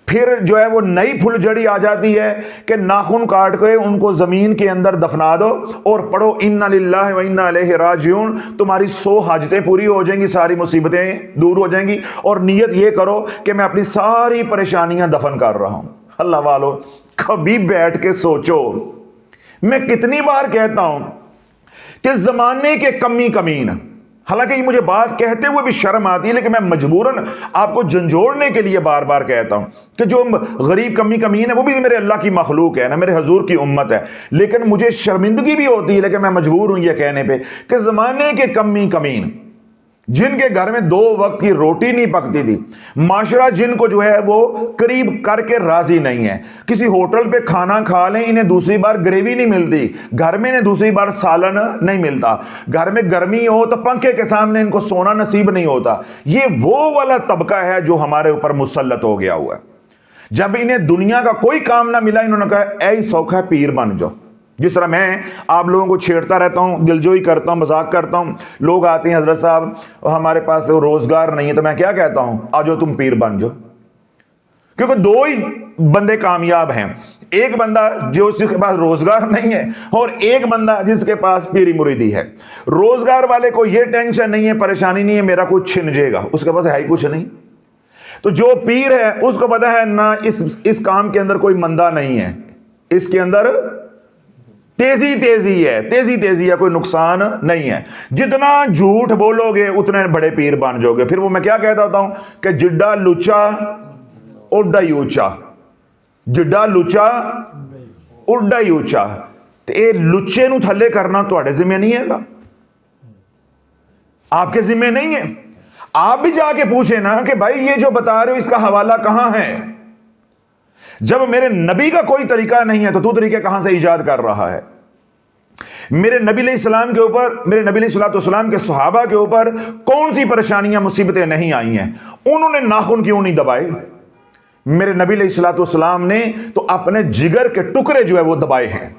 پھر جو ہے وہ نئی پھل جڑی آ جاتی ہے کہ ناخن کاٹ کے ان کو زمین کے اندر دفنا دو اور پڑھو انا للہ و انا الیہ راجعون، تمہاری 100 حاجتیں پوری ہو جائیں گی، ساری مصیبتیں دور ہو جائیں گی، اور نیت یہ کرو کہ میں اپنی ساری پریشانیاں دفن کر رہا ہوں۔ اللہ والو، کبھی بیٹھ کے سوچو، میں کتنی بار کہتا ہوں کہ زمانے کے کمی کمین، حالانکہ یہ مجھے بات کہتے ہوئے بھی شرم آتی ہے، لیکن میں مجبوراً آپ کو جھنجھوڑنے کے لیے بار بار کہتا ہوں کہ جو غریب کمی کمین ہے وہ بھی میرے اللہ کی مخلوق ہے نا، میرے حضور کی امت ہے، لیکن مجھے شرمندگی بھی ہوتی ہے، لیکن میں مجبور ہوں یہ کہنے پہ کہ زمانے کے کمی کمین، جن کے گھر میں 2 وقت کی روٹی نہیں پکتی تھی، معاشرہ جن کو جو ہے وہ قریب کر کے راضی نہیں ہے، کسی ہوٹل پہ کھانا کھا لیں انہیں دوسری بار گریوی نہیں ملتی، گھر میں انہیں دوسری بار سالن نہیں ملتا، گھر میں گرمی ہو تو پنکھے کے سامنے ان کو سونا نصیب نہیں ہوتا، یہ وہ والا طبقہ ہے جو ہمارے اوپر مسلط ہو گیا ہوا ہے۔ جب انہیں دنیا کا کوئی کام نہ ملا، انہوں نے کہا اے سوکھا پیر بن جاؤ۔ جس طرح میں آپ لوگوں کو چھیڑتا رہتا ہوں، دلجوئی کرتا ہوں، مذاق کرتا ہوں، لوگ آتے ہیں حضرت صاحب ہمارے پاس روزگار نہیں ہے، تو میں کیا کہتا ہوں؟ آجو تم پیر بن جاؤ، کیونکہ 2 ہی بندے کامیاب ہیں، ایک بندہ جو جس کے پاس روزگار نہیں ہے، اور ایک بندہ جس کے پاس پیری مریدی ہے۔ روزگار والے کو یہ ٹینشن نہیں ہے، پریشانی نہیں ہے میرا کچھ چھن جائے گا، اس کے پاس ہے ہی کچھ نہیں۔ تو جو پیر ہے اس کو پتا ہے نہ اس کام کے اندر کوئی مندہ نہیں ہے، اس کے اندر تیزی ہے، کوئی نقصان نہیں ہے۔ جتنا جھوٹ بولو گے اتنے بڑے پیر بن جاؤ گے۔ پھر وہ میں کیا کہتا ہوتا ہوں کہ جڈا لچا اڈا یوچا، جڈا لچا اڈا یوچا، تے اے لچے نو تھلے کرنا تواڈے ذمہ نہیں ہے گا، آپ کے ذمہ نہیں ہے۔ آپ بھی جا کے پوچھیں نا کہ بھائی یہ جو بتا رہے ہو اس کا حوالہ کہاں ہے؟ جب میرے نبی کا کوئی طریقہ نہیں ہے تو تو طریقہ کہاں سے ایجاد کر رہا ہے؟ میرے نبی علیہ السلام کے اوپر، میرے نبی علیہ السلام کے صحابہ کے اوپر کون سی پریشانیاں مصیبتیں نہیں آئی ہیں؟ انہوں نے ناخن کیوں نہیں دبائے؟ میرے نبی علیہ السلام نے تو اپنے جگر کے ٹکڑے جو ہے وہ دبائے ہیں،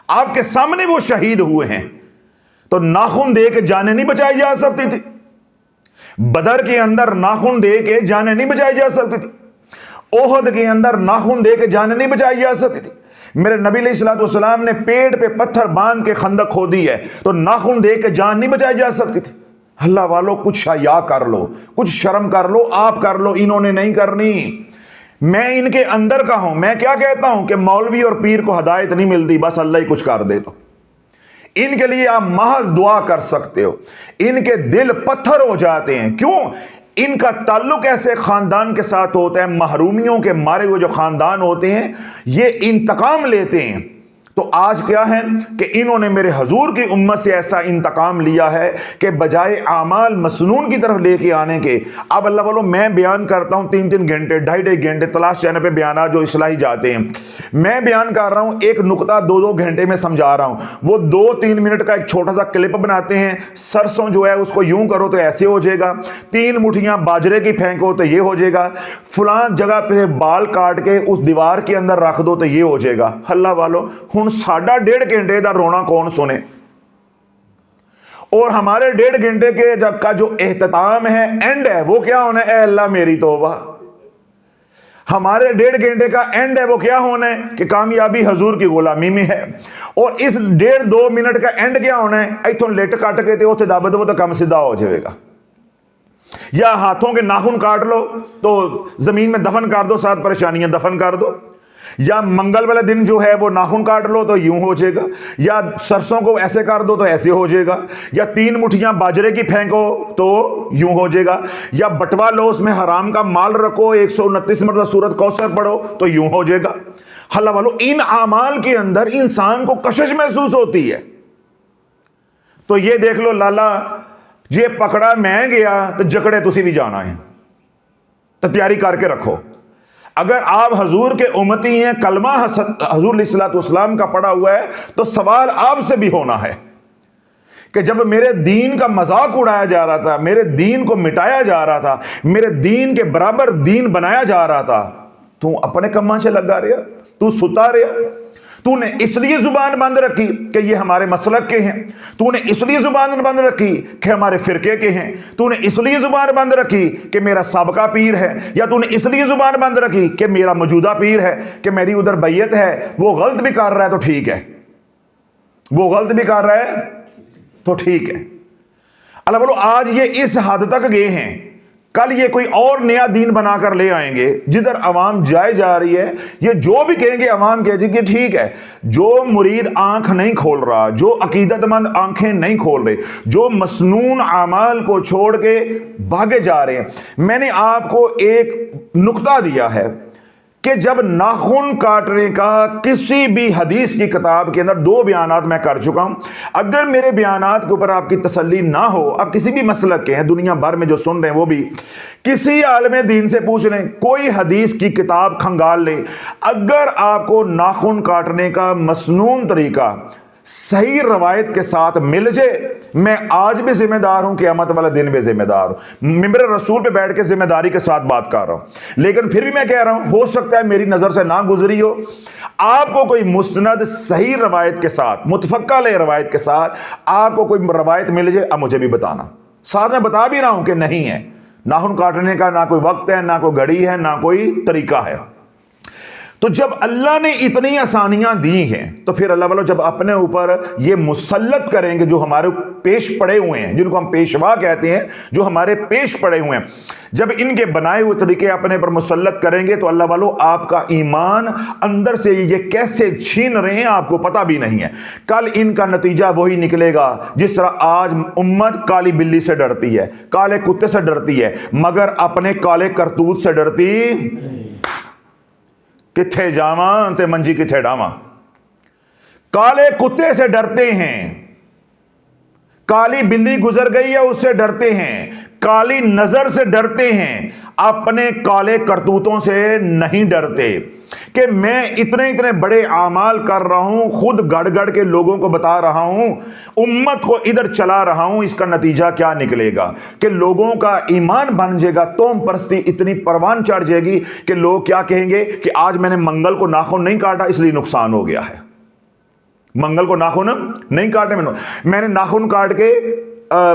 آپ کے سامنے وہ شہید ہوئے ہیں، تو ناخن دے کے جانیں نہیں بچائی جا سکتی تھی؟ بدر کے اندر ناخن دے کے جانیں نہیں بچائی جا سکتی تھی؟ احد کے اندر ناخن دے کے جانیں نہیں بچائی جا سکتی تھی؟ میرے نبی علیہ الصلوۃ والسلام نے پیٹ پہ پتھر باندھ کے خندق کھودی ہے، تو ناخن دے کے جان نہیں بچائی جا سکتی تھی؟ اللہ والو کچھ حیا کر لو، کچھ شرم کر لو، آپ کر لو، انہوں نے نہیں کرنی۔ میں ان کے اندر کا ہوں۔ میں کیا کہتا ہوں کہ مولوی اور پیر کو ہدایت نہیں ملتی، بس اللہ ہی کچھ کر دے تو ان کے لیے آپ محض دعا کر سکتے ہو۔ ان کے دل پتھر ہو جاتے ہیں، کیوں؟ ان کا تعلق ایسے خاندان کے ساتھ ہوتا ہے، محرومیوں کے مارے ہوئے جو خاندان ہوتے ہیں یہ انتقام لیتے ہیں۔ تو آج کیا ہے کہ انہوں نے میرے حضور کی امت سے ایسا انتقام لیا ہے کہ بجائے اعمال مسنون کی طرف لے کے آنے کے، اب اللہ والو میں بیان کرتا ہوں 3 گھنٹے 2.5 گھنٹے تلاش چینل پہ بیانات جو اصلاحی جاتے ہیں، میں بیان کر رہا ہوں ایک نقطہ 2 گھنٹے میں سمجھا رہا ہوں، وہ 2-3 منٹ کا ایک چھوٹا سا کلپ بناتے ہیں، سرسوں جو ہے اس کو یوں کرو تو ایسے ہو جائے گا، 3 مٹھیاں باجرے کی پھینکو تو یہ ہو جائے گا، فلاں جگہ پہ بال کاٹ کے اس دیوار کے اندر رکھ دو تو یہ ہو جائے گا۔ اللہ والو ساڑھا 1.5 گھنٹے دا رونا کون سنے؟ اور ہمارے 1.5 گھنٹے کے کا جو اختتام ہے، اینڈ ہے، وہ کیا ہونا ہے؟ اے اللہ میری توبہ۔ ہمارے 1.5 گھنٹے کا اینڈ ہے، وہ کیا ہونا ہے کہ کامیابی حضور کی غلامی میں ہے۔ اور اس 1.5-2 منٹ کا اینڈ کیا ہونا ہے؟ ایتھوں لٹ کٹ کے تے اوتھے دب دو تو کم سیدھا ہو جائے گا، یا ہاتھوں کے ناخن کاٹ لو تو زمین میں دفن کر دو، ساتھ پریشانیاں دفن کر دو، یا منگل والے دن جو ہے وہ ناخن کاٹ لو تو یوں ہو جائے گا، یا سرسوں کو ایسے کر دو تو ایسے ہو جائے گا، یا 3 مٹھیاں باجرے کی پھینکو تو یوں ہو جائے گا، یا بٹوا لو اس میں حرام کا مال رکھو 129 مرتبہ سورۃ کوثر پڑھو تو یوں ہو جائے گا۔ اللہ والو ان اعمال کے اندر انسان کو کشش محسوس ہوتی ہے۔ تو یہ دیکھ لو لالا جے پکڑا میں گیا تو جکڑے تسی بھی جانا ہے، تو تیاری کر کے رکھو۔ اگر آپ حضور کے امتی ہیں، کلمہ حضور علیہ الصلوۃ والسلام کا پڑھا ہوا ہے، تو سوال آپ سے بھی ہونا ہے کہ جب میرے دین کا مذاق اڑایا جا رہا تھا، میرے دین کو مٹایا جا رہا تھا، میرے دین کے برابر دین بنایا جا رہا تھا، تو اپنے کماں سے لگا رہا، تو ستا رہا، تو نے اس لیے زبان بند رکھی کہ یہ ہمارے مسلک کے ہیں، تو نے اس لیے زبان بند رکھی کہ ہمارے فرقے کے ہیں، تو نے اس لیے زبان بند رکھی کہ میرا سابقہ پیر ہے، یا تو نے اس لیے زبان بند رکھی کہ میرا موجودہ پیر ہے، کہ میری ادھر بیعت ہے، وہ غلط بھی کر رہا ہے تو ٹھیک ہے، وہ غلط بھی کر رہا ہے تو ٹھیک ہے۔ اللہ بولو آج یہ اس حد تک گئے ہیں، کل یہ کوئی اور نیا دین بنا کر لے آئیں گے، جدھر عوام جائے جا رہی ہے، یہ جو بھی کہیں گے عوام کہے جی کہ ٹھیک ہے۔ جو مرید آنکھ نہیں کھول رہا، جو عقیدت مند آنکھیں نہیں کھول رہے، جو مسنون اعمال کو چھوڑ کے بھاگے جا رہے ہیں، میں نے آپ کو ایک نقطہ دیا ہے کہ جب ناخن کاٹنے کا کسی بھی حدیث کی کتاب کے اندر 2 بیانات میں کر چکا ہوں، اگر میرے بیانات کے اوپر آپ کی تسلی نہ ہو، آپ کسی بھی مسلک کے ہیں، دنیا بھر میں جو سن رہے ہیں وہ بھی کسی عالم دین سے پوچھ لیں، کوئی حدیث کی کتاب کھنگال لے، اگر آپ کو ناخن کاٹنے کا مسنون طریقہ صحیح روایت کے ساتھ مل جائے، میں آج بھی ذمہ دار ہوں، قیامت والا دن بھی ذمہ دار ہوں، ممبر رسول پہ بیٹھ کے ذمہ داری کے ساتھ بات کر رہا ہوں، لیکن پھر بھی میں کہہ رہا ہوں ہو سکتا ہے میری نظر سے نہ گزری ہو، آپ کو کوئی مستند صحیح روایت کے ساتھ، متفقہ علیہ روایت کے ساتھ آپ کو کوئی روایت مل جائے، اب مجھے بھی بتانا، ساتھ میں بتا بھی رہا ہوں کہ نہیں ہے، ناخن کاٹنے کا نہ کوئی وقت ہے، نہ کوئی گھڑی ہے، نہ کوئی طریقہ ہے۔ تو جب اللہ نے اتنی آسانیاں دی ہیں، تو پھر اللہ والو جب اپنے اوپر یہ مسلط کریں گے جو ہمارے پیش پڑے ہوئے ہیں، جن کو ہم پیشوا کہتے ہیں، جو ہمارے پیش پڑے ہوئے ہیں، جب ان کے بنائے ہوئے طریقے اپنے پر مسلط کریں گے تو اللہ والو آپ کا ایمان اندر سے یہ کیسے چھین رہے ہیں آپ کو پتہ بھی نہیں ہے۔ کل ان کا نتیجہ وہی نکلے گا جس طرح آج امت کالی بلی سے ڈرتی ہے، کالے کتے سے ڈرتی ہے، مگر اپنے کالے کرتوت سے ڈرتی کتھے جاواں تے منجی کتھے ڈاواں۔ کالے کتے سے ڈرتے ہیں، کالی بلی گزر گئی ہے اس سے ڈرتے ہیں، کالی نظر سے ڈرتے ہیں، اپنے کالے کرتوتوں سے نہیں ڈرتے کہ میں اتنے بڑے اعمال کر رہا ہوں، خود گڑ گڑ کے لوگوں کو بتا رہا ہوں، امت کو ادھر چلا رہا ہوں، اس کا نتیجہ کیا نکلے گا کہ لوگوں کا ایمان بن جائے گا، توم پرستی اتنی پروان چڑھ جائے گی کہ لوگ کیا کہیں گے کہ آج میں نے منگل کو ناخن نہیں کاٹا اس لیے نقصان ہو گیا ہے۔ منگل کو ناخن نہیں کاٹے میں نے ناخن کاٹ کے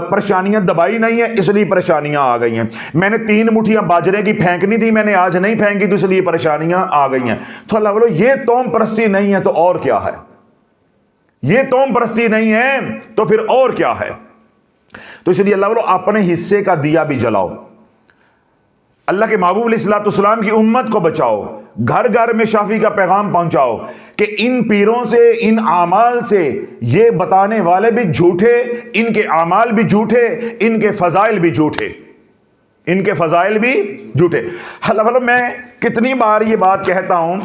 پریشانیاں دبائی نہیں ہیں اس لیے پریشانیاں آ گئی ہیں. میں نے 3 مٹھیاں باجرے کی پھینکنی تھی میں نے آج نہیں پھینکی تو اس لیے پریشانیاں آ گئی ہیں. تو اللہ بولو یہ توم پرستی نہیں ہے تو اور کیا ہے؟ یہ توم پرستی نہیں ہے تو پھر اور کیا ہے؟ تو اس لیے اللہ بولو اپنے حصے کا دیا بھی جلاؤ. اللہ کے محبوب علیہ الصلوۃ والسلام کی امت کو بچاؤ. گھر گھر میں شافی کا پیغام پہنچاؤ کہ ان پیروں سے ان اعمال سے یہ بتانے والے بھی جھوٹے, ان کے اعمال بھی جھوٹے, ان کے فضائل بھی جھوٹے, ان کے فضائل بھی جھوٹے. اللہ میں کتنی بار یہ بات کہتا ہوں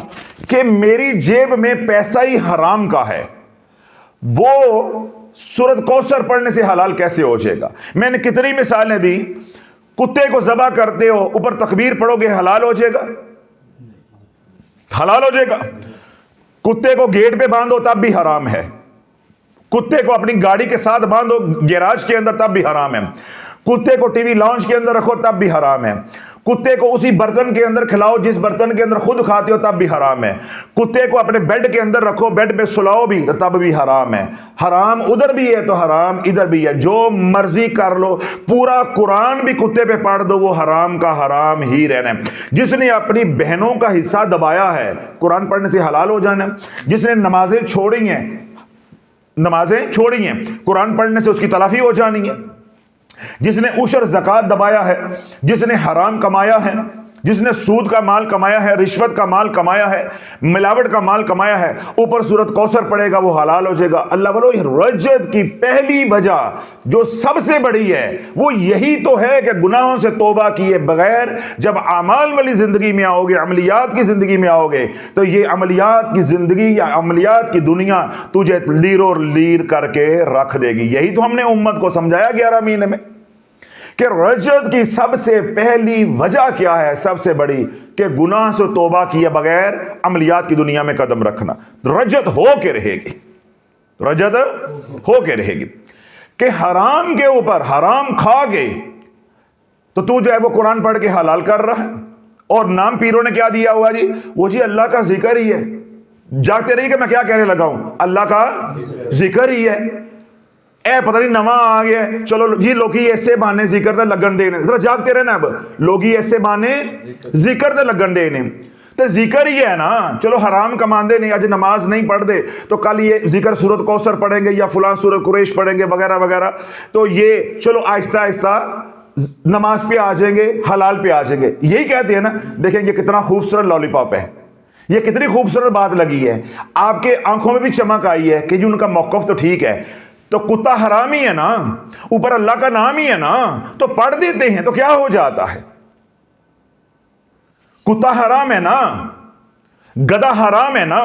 کہ میری جیب میں پیسہ ہی حرام کا ہے, وہ سورۃ کوثر پڑھنے سے حلال کیسے ہو جائے گا؟ میں نے کتنی مثالیں دی. کتے کو ذبح کرتے ہو اوپر تکبیر پڑھو گے حلال ہو جائے گا؟ حلال ہو جائے گا. کتے کو گیٹ پہ باندھو تب بھی حرام ہے. کتے کو اپنی گاڑی کے ساتھ باندھو گیراج کے اندر تب بھی حرام ہے. کتے کو ٹی وی لاؤنج کے اندر رکھو تب بھی حرام ہے. کتے کو اسی برتن کے اندر کھلاؤ جس برتن کے اندر خود کھاتے ہو تب بھی حرام ہے. کتے کو اپنے بیڈ کے اندر رکھو بیڈ پہ سلاؤ بھی تب بھی حرام ہے. حرام ادھر بھی ہے تو حرام ادھر بھی ہے. جو مرضی کر لو, پورا قرآن بھی کتے پہ پڑھ دو وہ حرام کا حرام ہی رہنا ہے. جس نے اپنی بہنوں کا حصہ دبایا ہے قرآن پڑھنے سے حلال ہو جانا ہے. جس نے نمازیں چھوڑی ہیں قرآن پڑھنے سے اس کی تلافی ہو جانی ہے. جس نے عشر زکوٰۃ دبایا ہے, جس نے حرام کمایا ہے, جس نے سود کا مال کمایا ہے, رشوت کا مال کمایا ہے, ملاوٹ کا مال کمایا ہے, اوپر سورۃ کوثر پڑے گا وہ حلال ہو جائے گا. اللہ بولو رجت کی پہلی وجہ جو سب سے بڑی ہے وہ یہی تو ہے کہ گناہوں سے توبہ کیے بغیر جب اعمال والی زندگی میں آؤ گے, عملیات کی زندگی میں آؤ گے, تو یہ عملیات کی زندگی یا عملیات کی دنیا تجھے لیر اور لیر کر کے رکھ دے گی. یہی تو ہم نے امت کو سمجھایا 11 مہینے میں کہ رجت کی سب سے پہلی وجہ کیا ہے, سب سے بڑی, کہ گناہ سے توبہ کیے بغیر عملیات کی دنیا میں قدم رکھنا. رجت ہو کے رہے گی, رجت ہو کے رہے گی کہ حرام کے اوپر حرام کھا گئے تو تو جو ہے وہ قرآن پڑھ کے حلال کر رہا ہے. اور نام پیروں نے کیا دیا ہوا جی, وہ جی اللہ کا ذکر ہی ہے. جاگتے رہی کہ میں کیا کہنے لگا ہوں, اللہ کا ذکر ہی ہے. اے پتہ نہیں نواں آ گیا چلو جی لوگی ایسے بانے ذکر تے لگن دینے, ذرا جاگتے رہنا. اب لوگی ایسے بانے ذکر تے لگن دینے تو ذکر ہی ہے نا. چلو حرام کماندے نہیں, آج نماز نہیں پڑھ دے تو کل یہ ذکر سورۃ کوثر پڑھیں گے یا فلاں سورۃ قریش پڑھیں گے وغیرہ وغیرہ, تو یہ چلو آہستہ آہستہ نماز پہ آ جائیں گے, حلال پہ آ جائیں گے. یہی کہتے ہیں نا. دیکھیں یہ کتنا خوبصورت لالی پاپ ہے, یہ کتنی خوبصورت بات لگی ہے. آپ کے آنکھوں میں بھی چمک آئی ہے کہ جو ان کا موقف تو ٹھیک ہے. تو کتا حرام ہی ہے نا, اوپر اللہ کا نام ہی ہے نا, تو پڑھ دیتے ہیں تو کیا ہو جاتا ہے. کتا حرام ہے نا, گدھا حرام ہے نا,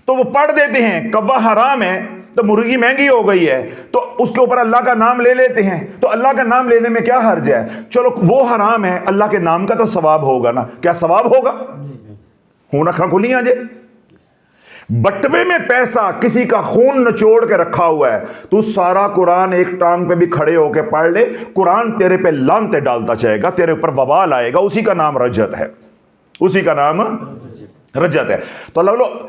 تو وہ پڑھ دیتے ہیں. کوا حرام ہے تو مرغی مہنگی ہو گئی ہے تو اس کے اوپر اللہ کا نام لے لیتے ہیں. تو اللہ کا نام لینے میں کیا حرج ہے؟ چلو وہ حرام ہے, اللہ کے نام کا تو ثواب ہوگا نا. کیا ثواب ہوگا؟ ہوں رکھا کھلی آ جائے. بٹوے میں پیسہ کسی کا خون نچوڑ کے رکھا ہوا ہے, تو سارا قرآن ایک ٹانگ پہ بھی کھڑے ہو کے پڑھ لے, قرآن تیرے پہ لعنتیں ڈالتا جائے گا, تیرے اوپر وبال آئے گا. اسی کا نام رجت ہے, اسی کا نام رجت ہے. تو اللہ بولو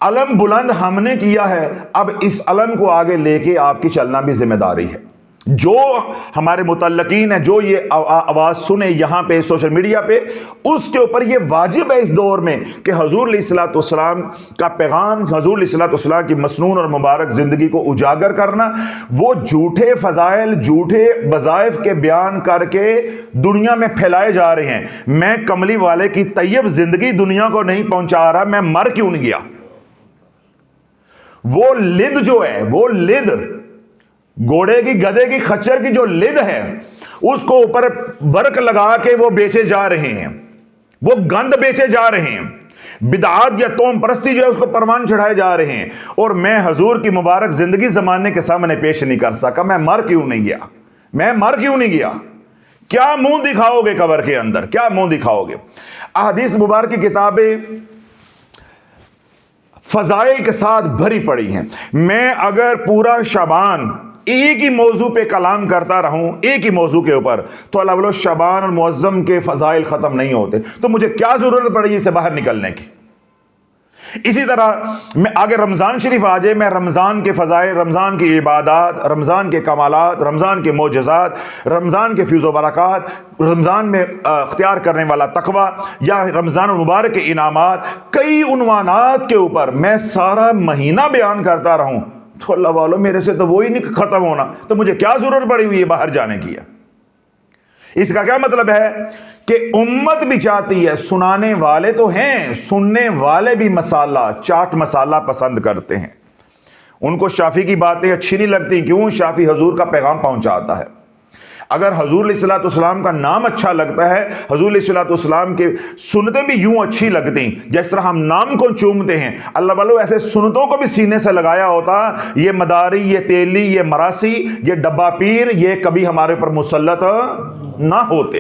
علم بلند ہم نے کیا ہے, اب اس علم کو آگے لے کے آپ کی چلنا بھی ذمہ داری ہے. جو ہمارے متعلقین ہیں جو یہ آواز سنے یہاں پہ سوشل میڈیا پہ, اس کے اوپر یہ واجب ہے اس دور میں کہ حضور علیہ الصلوۃ والسلام کا پیغام, حضور علیہ الصلوۃ والسلام کی مسنون اور مبارک زندگی کو اجاگر کرنا. وہ جھوٹے فضائل, جھوٹے وظائف کے بیان کر کے دنیا میں پھیلائے جا رہے ہیں. میں کملی والے کی طیب زندگی دنیا کو نہیں پہنچا رہا, میں مر کیوں نہیں گیا. وہ لد جو ہے, وہ لد گھوڑے کی, گدھے کی, خچر کی جو لد ہے, اس کو اوپر برق لگا کے وہ بیچے جا رہے ہیں, وہ گند بیچے جا رہے ہیں. بدعات یا توم پرستی جو ہے اس کو پروان چڑھائے جا رہے ہیں. اور میں حضور کی مبارک زندگی زمانے کے سامنے پیش نہیں کر سکا. میں مر کیوں نہیں گیا, میں مر کیوں نہیں گیا. کیا منہ دکھاؤ گے قبر کے اندر, کیا منہ دکھاؤ گے. احادیث مبارک کی کتابیں فضائل کے ساتھ بھری پڑی ہیں. میں اگر پورا شعبان ایک ہی موضوع پہ کلام کرتا رہوں, ایک ہی موضوع کے اوپر, تو اللہ بولو شعبان اور معظم کے فضائل ختم نہیں ہوتے. تو مجھے کیا ضرورت پڑی اسے باہر نکلنے کی. اسی طرح میں آگے رمضان شریف آ جائے، میں رمضان کے فضائل، رمضان کی عبادات، رمضان کے کمالات، رمضان کے معجزات، رمضان کے فیض و برکات، رمضان میں اختیار کرنے والا تقوی، یا رمضان المبارک کے انعامات، کئی عنوانات کے اوپر میں سارا مہینہ بیان کرتا رہوں تو اللہ والو میرے سے تو وہی نہیں ختم ہونا، تو مجھے کیا ضرورت پڑی ہوئی ہے باہر جانے کی ہے؟ اس کا کیا مطلب ہے کہ امت بھی چاہتی ہے، سنانے والے تو ہیں، سننے والے بھی مسالہ، چاٹ مسالہ پسند کرتے ہیں۔ ان کو شافی کی باتیں اچھی نہیں لگتی، کیوں؟ شافی حضور کا پیغام پہنچاتا ہے۔ اگر حضور علیہ الصلوۃ والسلام کا نام اچھا لگتا ہے، حضور علیہ الصلوۃ والسلام کے سنتیں بھی یوں اچھی لگتی، جس طرح ہم نام کو چومتے ہیں، اللہ والو ایسے سنتوں کو بھی سینے سے لگایا ہوتا، یہ مداری، یہ تیلی، یہ مراسی، یہ ڈبہ پیر، یہ کبھی ہمارے پر مسلط نہ ہوتے۔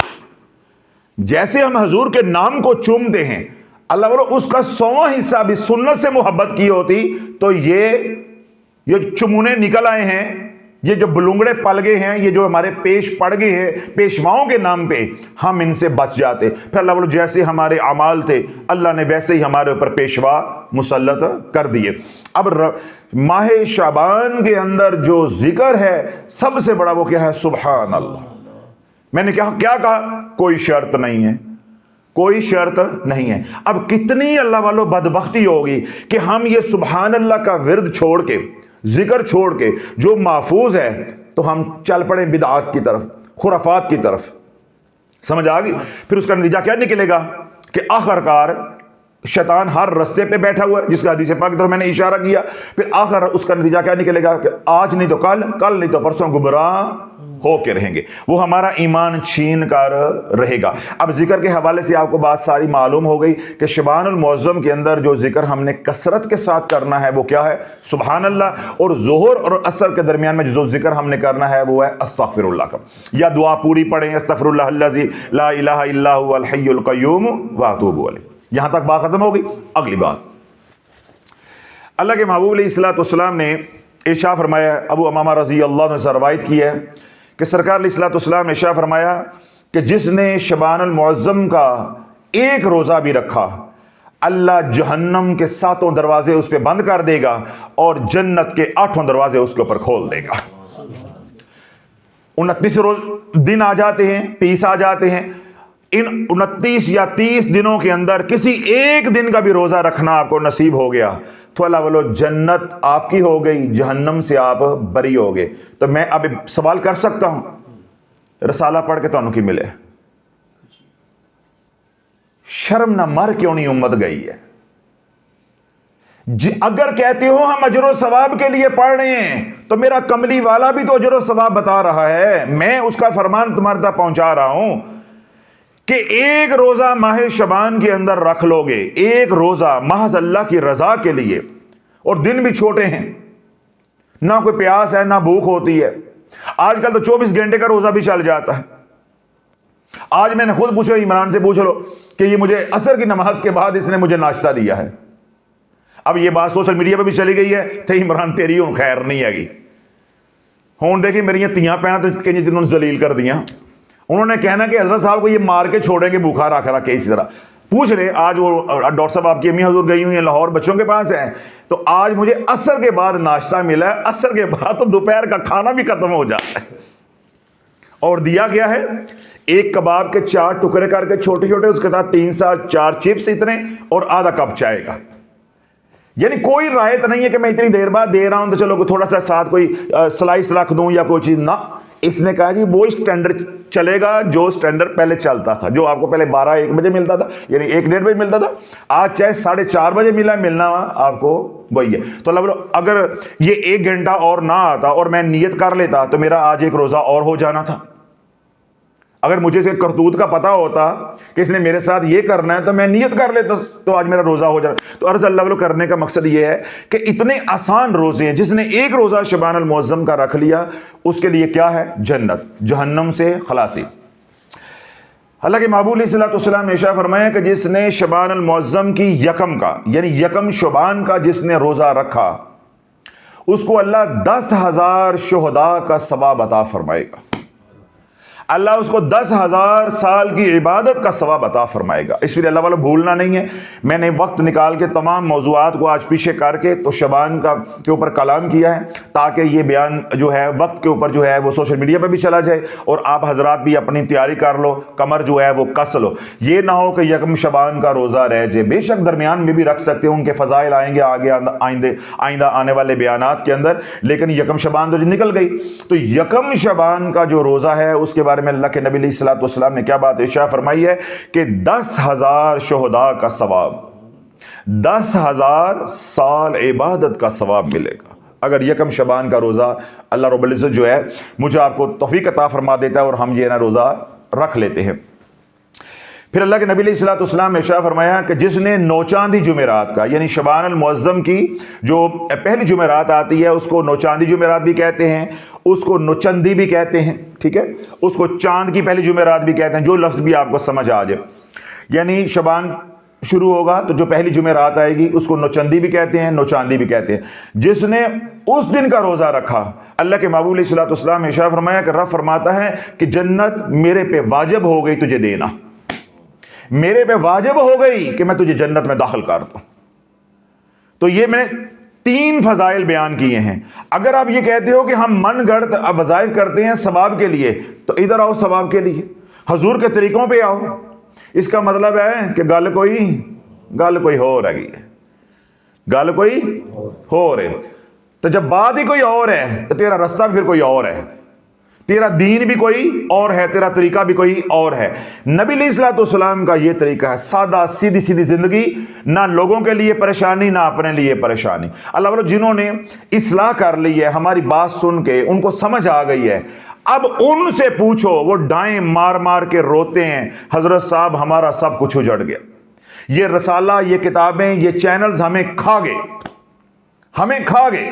جیسے ہم حضور کے نام کو چومتے ہیں، اللہ والو اس کا 100واں حصہ بھی سنت سے محبت کی ہوتی، تو یہ چمونے نکل آئے ہیں، یہ جو بلونگڑے پل گئے ہیں، یہ جو ہمارے پیش پڑ گئے ہیں پیشواؤں کے نام پہ، ہم ان سے بچ جاتے۔ پھر اللہ والو جیسے ہمارے اعمال تھے، اللہ نے ویسے ہی ہمارے اوپر پیشوا مسلط کر دیے۔ اب ماہ شعبان کے اندر جو ذکر ہے سب سے بڑا وہ کیا ہے؟ سبحان اللہ۔ میں نے کیا کہا؟ کوئی شرط نہیں ہے، کوئی شرط نہیں ہے۔ اب کتنی اللہ والو بدبختی ہوگی کہ ہم یہ سبحان اللہ کا ورد چھوڑ کے، ذکر چھوڑ کے، جو محفوظ ہے، تو ہم چل پڑے بدعات کی طرف، خرافات کی طرف۔ سمجھ آ گئی؟ پھر اس کا نتیجہ کیا نکلے گا کہ آخر کار شیطان ہر رستے پہ بیٹھا ہوا ہے، جس کا حدیث پاک کی طرف میں نے اشارہ کیا۔ پھر آخر اس کا نتیجہ کیا نکلے گا کہ آج نہیں تو کل، کل نہیں تو پرسوں گمراہ ہو کے رہیں گے، وہ ہمارا ایمان چھین کر رہے گا۔ اب ذکر کے حوالے سے آپ کو بات ساری معلوم ہو گئی کہ شبان المعظم کے اندر جو ذکر ہم نے کثرت کے ساتھ کرنا ہے وہ کیا ہے؟ سبحان اللہ۔ اور ظہر اور عصر کے درمیان میں جو ذکر ہم نے کرنا ہے وہ ہے استغفر اللہ کا، یا دعا پوری پڑھیں، استغفر اللہ الذی لا الہ الا هو الحی القیوم واتوب الیہ۔ یہاں تک بات ختم ہوگی۔ اگلی بات، اللہ کے محبوب علیہ الصلوۃ والسلام نے ارشاد فرمایا، ابو امامہ رضی اللہ عنہ سے روایت کی ہے کہ سرکار علیہ الصلوۃ والسلام نے ارشاد فرمایا کہ جس نے شبان المعظم کا ایک روزہ بھی رکھا، اللہ جہنم کے 7 دروازے اس پہ بند کر دے گا اور جنت کے 8 دروازے اس کے اوپر کھول دے گا۔ 29 دن آ جاتے ہیں، 30 آ جاتے ہیں، ان 29 یا 30 دنوں کے اندر کسی ایک دن کا بھی روزہ رکھنا آپ کو نصیب ہو گیا تو اللہ والو جنت آپ کی ہو گئی، جہنم سے آپ بری ہو گئے۔ تو میں اب سوال کر سکتا ہوں، رسالہ پڑھ کے تو کی ملے؟ شرم نہ مر کیوں نہیں امت گئی ہے؟ اگر کہتے ہو ہم اجر و ثواب کے لیے پڑھ رہے ہیں تو میرا کملی والا بھی تو اجر و ثواب بتا رہا ہے، میں اس کا فرمان تمہارے تک پہنچا رہا ہوں کہ ایک روزہ ماہ شبان کے اندر رکھ لو گے، ایک روزہ محض اللہ کی رضا کے لیے، اور دن بھی چھوٹے ہیں، نہ کوئی پیاس ہے نہ بھوک ہوتی ہے۔ آج کل تو 24 گھنٹے کا روزہ بھی چل جاتا ہے۔ آج میں نے خود پوچھا، عمران سے پوچھ لو کہ یہ مجھے عصر کی نماز کے بعد اس نے مجھے ناشتہ دیا ہے۔ اب یہ بات سوشل میڈیا پہ بھی چلی گئی ہے، تو عمران تیری ہوں خیر نہیں ہے گی ہوں دیکھیں میری یہ تیاں پہنا تو کہیں جنہوں نے ذلیل کر دیا، انہوں نے کہنا کہ حضرت صاحب کو یہ مار کے چھوڑیں گے بھوکا رکھ کے۔ اسی طرح پوچھ رہے، آج وہ ڈاکٹر صاحب آپ کی امی حضور گئی ہوئی ہیں لاہور بچوں کے پاس ہیں، تو آج مجھے عصر کے بعد ناشتہ ملا ہے، عصر کے بعد تو دوپہر کا کھانا بھی ختم ہو جاتا ہے، اور دیا گیا ہے ایک کباب کے 4 ٹکڑے کر کے چھوٹے چھوٹے، اس کے ساتھ 3 سے 4 چپس اتنے، اور آدھا کپ چائے کا۔ یعنی کوئی رعایت نہیں ہے کہ میں اتنی دیر بعد دے رہا ہوں تو چلو تھوڑا سا ساتھ کوئی سلائس رکھ دوں یا کوئی چیز، نہ، اس نے کہا جی وہ اسٹینڈرڈ چلے گا جو اسٹینڈرڈ پہلے چلتا تھا، جو آپ کو پہلے 12-1 بجے ملتا تھا، یعنی 1-1:30 بجے ملتا تھا، آج چاہے 4:30 بجے ملنا آپ کو وہی ہے۔ تو اللہ اگر یہ 1 گھنٹہ اور نہ آتا اور میں نیت کر لیتا تو میرا آج ایک روزہ اور ہو جانا تھا۔ اگر مجھے سے کرتوت کا پتا ہوتا کہ اس نے میرے ساتھ یہ کرنا ہے تو میں نیت کر لیتا تو آج میرا روزہ ہو جانا۔ تو عرض اللہ کرنے کا مقصد یہ ہے کہ اتنے آسان روزے ہیں، جس نے ایک روزہ شبان المعظم کا رکھ لیا اس کے لیے کیا ہے؟ جنت، جہنم سے خلاصی۔ اللہ کے محبوب علیہ الصلوۃ والسلام نے ارشاد فرمایا کہ جس نے شبان المعظم کی یکم کا، یعنی یکم شبان کا جس نے روزہ رکھا، اس کو اللہ 10,000 شہداء کا ثواب عطا فرمائے گا۔ اللہ اس کو 10,000 سال کی عبادت کا ثواب عطا فرمائے گا۔ اس لیے اللہ والوں بھولنا نہیں ہے، میں نے وقت نکال کے تمام موضوعات کو آج پیچھے کر کے تو شبان کے اوپر کلام کیا ہے، تاکہ یہ بیان جو ہے وقت کے اوپر جو ہے وہ سوشل میڈیا پہ بھی چلا جائے اور آپ حضرات بھی اپنی تیاری کر لو، کمر جو ہے وہ کس لو۔ یہ نہ ہو کہ یکم شبان کا روزہ رہ جائے، بے شک درمیان میں بھی رکھ سکتے ہیں، ان کے فضائل آئیں گے آگے آئندہ آنے والے بیانات کے اندر، لیکن یکم شبان تو نکل گئی۔ تو یکم شبان کا جو روزہ ہے اس کے بارے میں اللہ کے نبی علیہ الصلوۃ والسلام نے کیا بات ارشاد فرمائی ہے کہ 10,000 شہداء کا ثواب، 10,000 سال عبادت کا ثواب ملے گا اگر یکم شبان کا روزہ اللہ رب العزت جو ہے مجھے آپ کو توفیق عطا فرما دیتا ہے اور ہم یہ نا روزہ رکھ لیتے ہیں۔ پھر اللہ کے نبی علیہ الصلوۃ والسلام نے ارشاد فرمایا کہ جس نے نوچاندی جمعرات کا، یعنی شبان المعظم کی جو پہلی جمعرات آتی ہے اس کو نوچاندی جمعرات بھی کہتے ہیں، اس کو نوچندی بھی کہتے ہیں، ٹھیک ہے، اس کو چاند کی پہلی جمعرات بھی کہتے ہیں، جو لفظ بھی آپ کو سمجھ آ جائے۔ یعنی شبان شروع ہوگا تو جو پہلی جمعرات آئے گی اس کو نوچندی بھی کہتے ہیں، نوچاندی بھی کہتے ہیں۔ جس نے اس دن کا روزہ رکھا، اللہ کے محبوب علیہ الصلوۃ والسلام نے ارشاد فرمایا کہ رب فرماتا ہے کہ جنت میرے پہ واجب ہو گئی تجھے دینا، میرے پہ واجب ہو گئی کہ میں تجھے جنت میں داخل کر دوں۔ تو یہ میں نے 3 فضائل بیان کیے ہیں۔ اگر آپ یہ کہتے ہو کہ ہم من گڑت وظائف کرتے ہیں ثواب کے لیے، تو ادھر آؤ ثواب کے لیے، حضور کے طریقوں پہ آؤ۔ اس کا مطلب ہے کہ گل کوئی ہو رہی ہے، گل کوئی ہو رہی۔ تو جب بات ہی کوئی اور ہے تو تیرا رستہ بھی پھر کوئی اور ہے، تیرا دین بھی کوئی اور ہے، تیرا طریقہ بھی کوئی اور ہے۔ نبی علیہ الصلوۃ والسلام کا یہ طریقہ ہے، سادہ سیدھی سیدھی زندگی، نہ لوگوں کے لیے پریشانی نہ اپنے لیے پریشانی۔ اللہ والوں جنہوں نے اصلاح کر لی ہے، ہماری بات سن کے ان کو سمجھ آ گئی ہے، اب ان سے پوچھو، وہ ڈائیں مار مار کے روتے ہیں حضرت صاحب ہمارا سب کچھ اجڑ گیا، یہ رسالہ، یہ کتابیں، یہ چینلز ہمیں کھا گئے،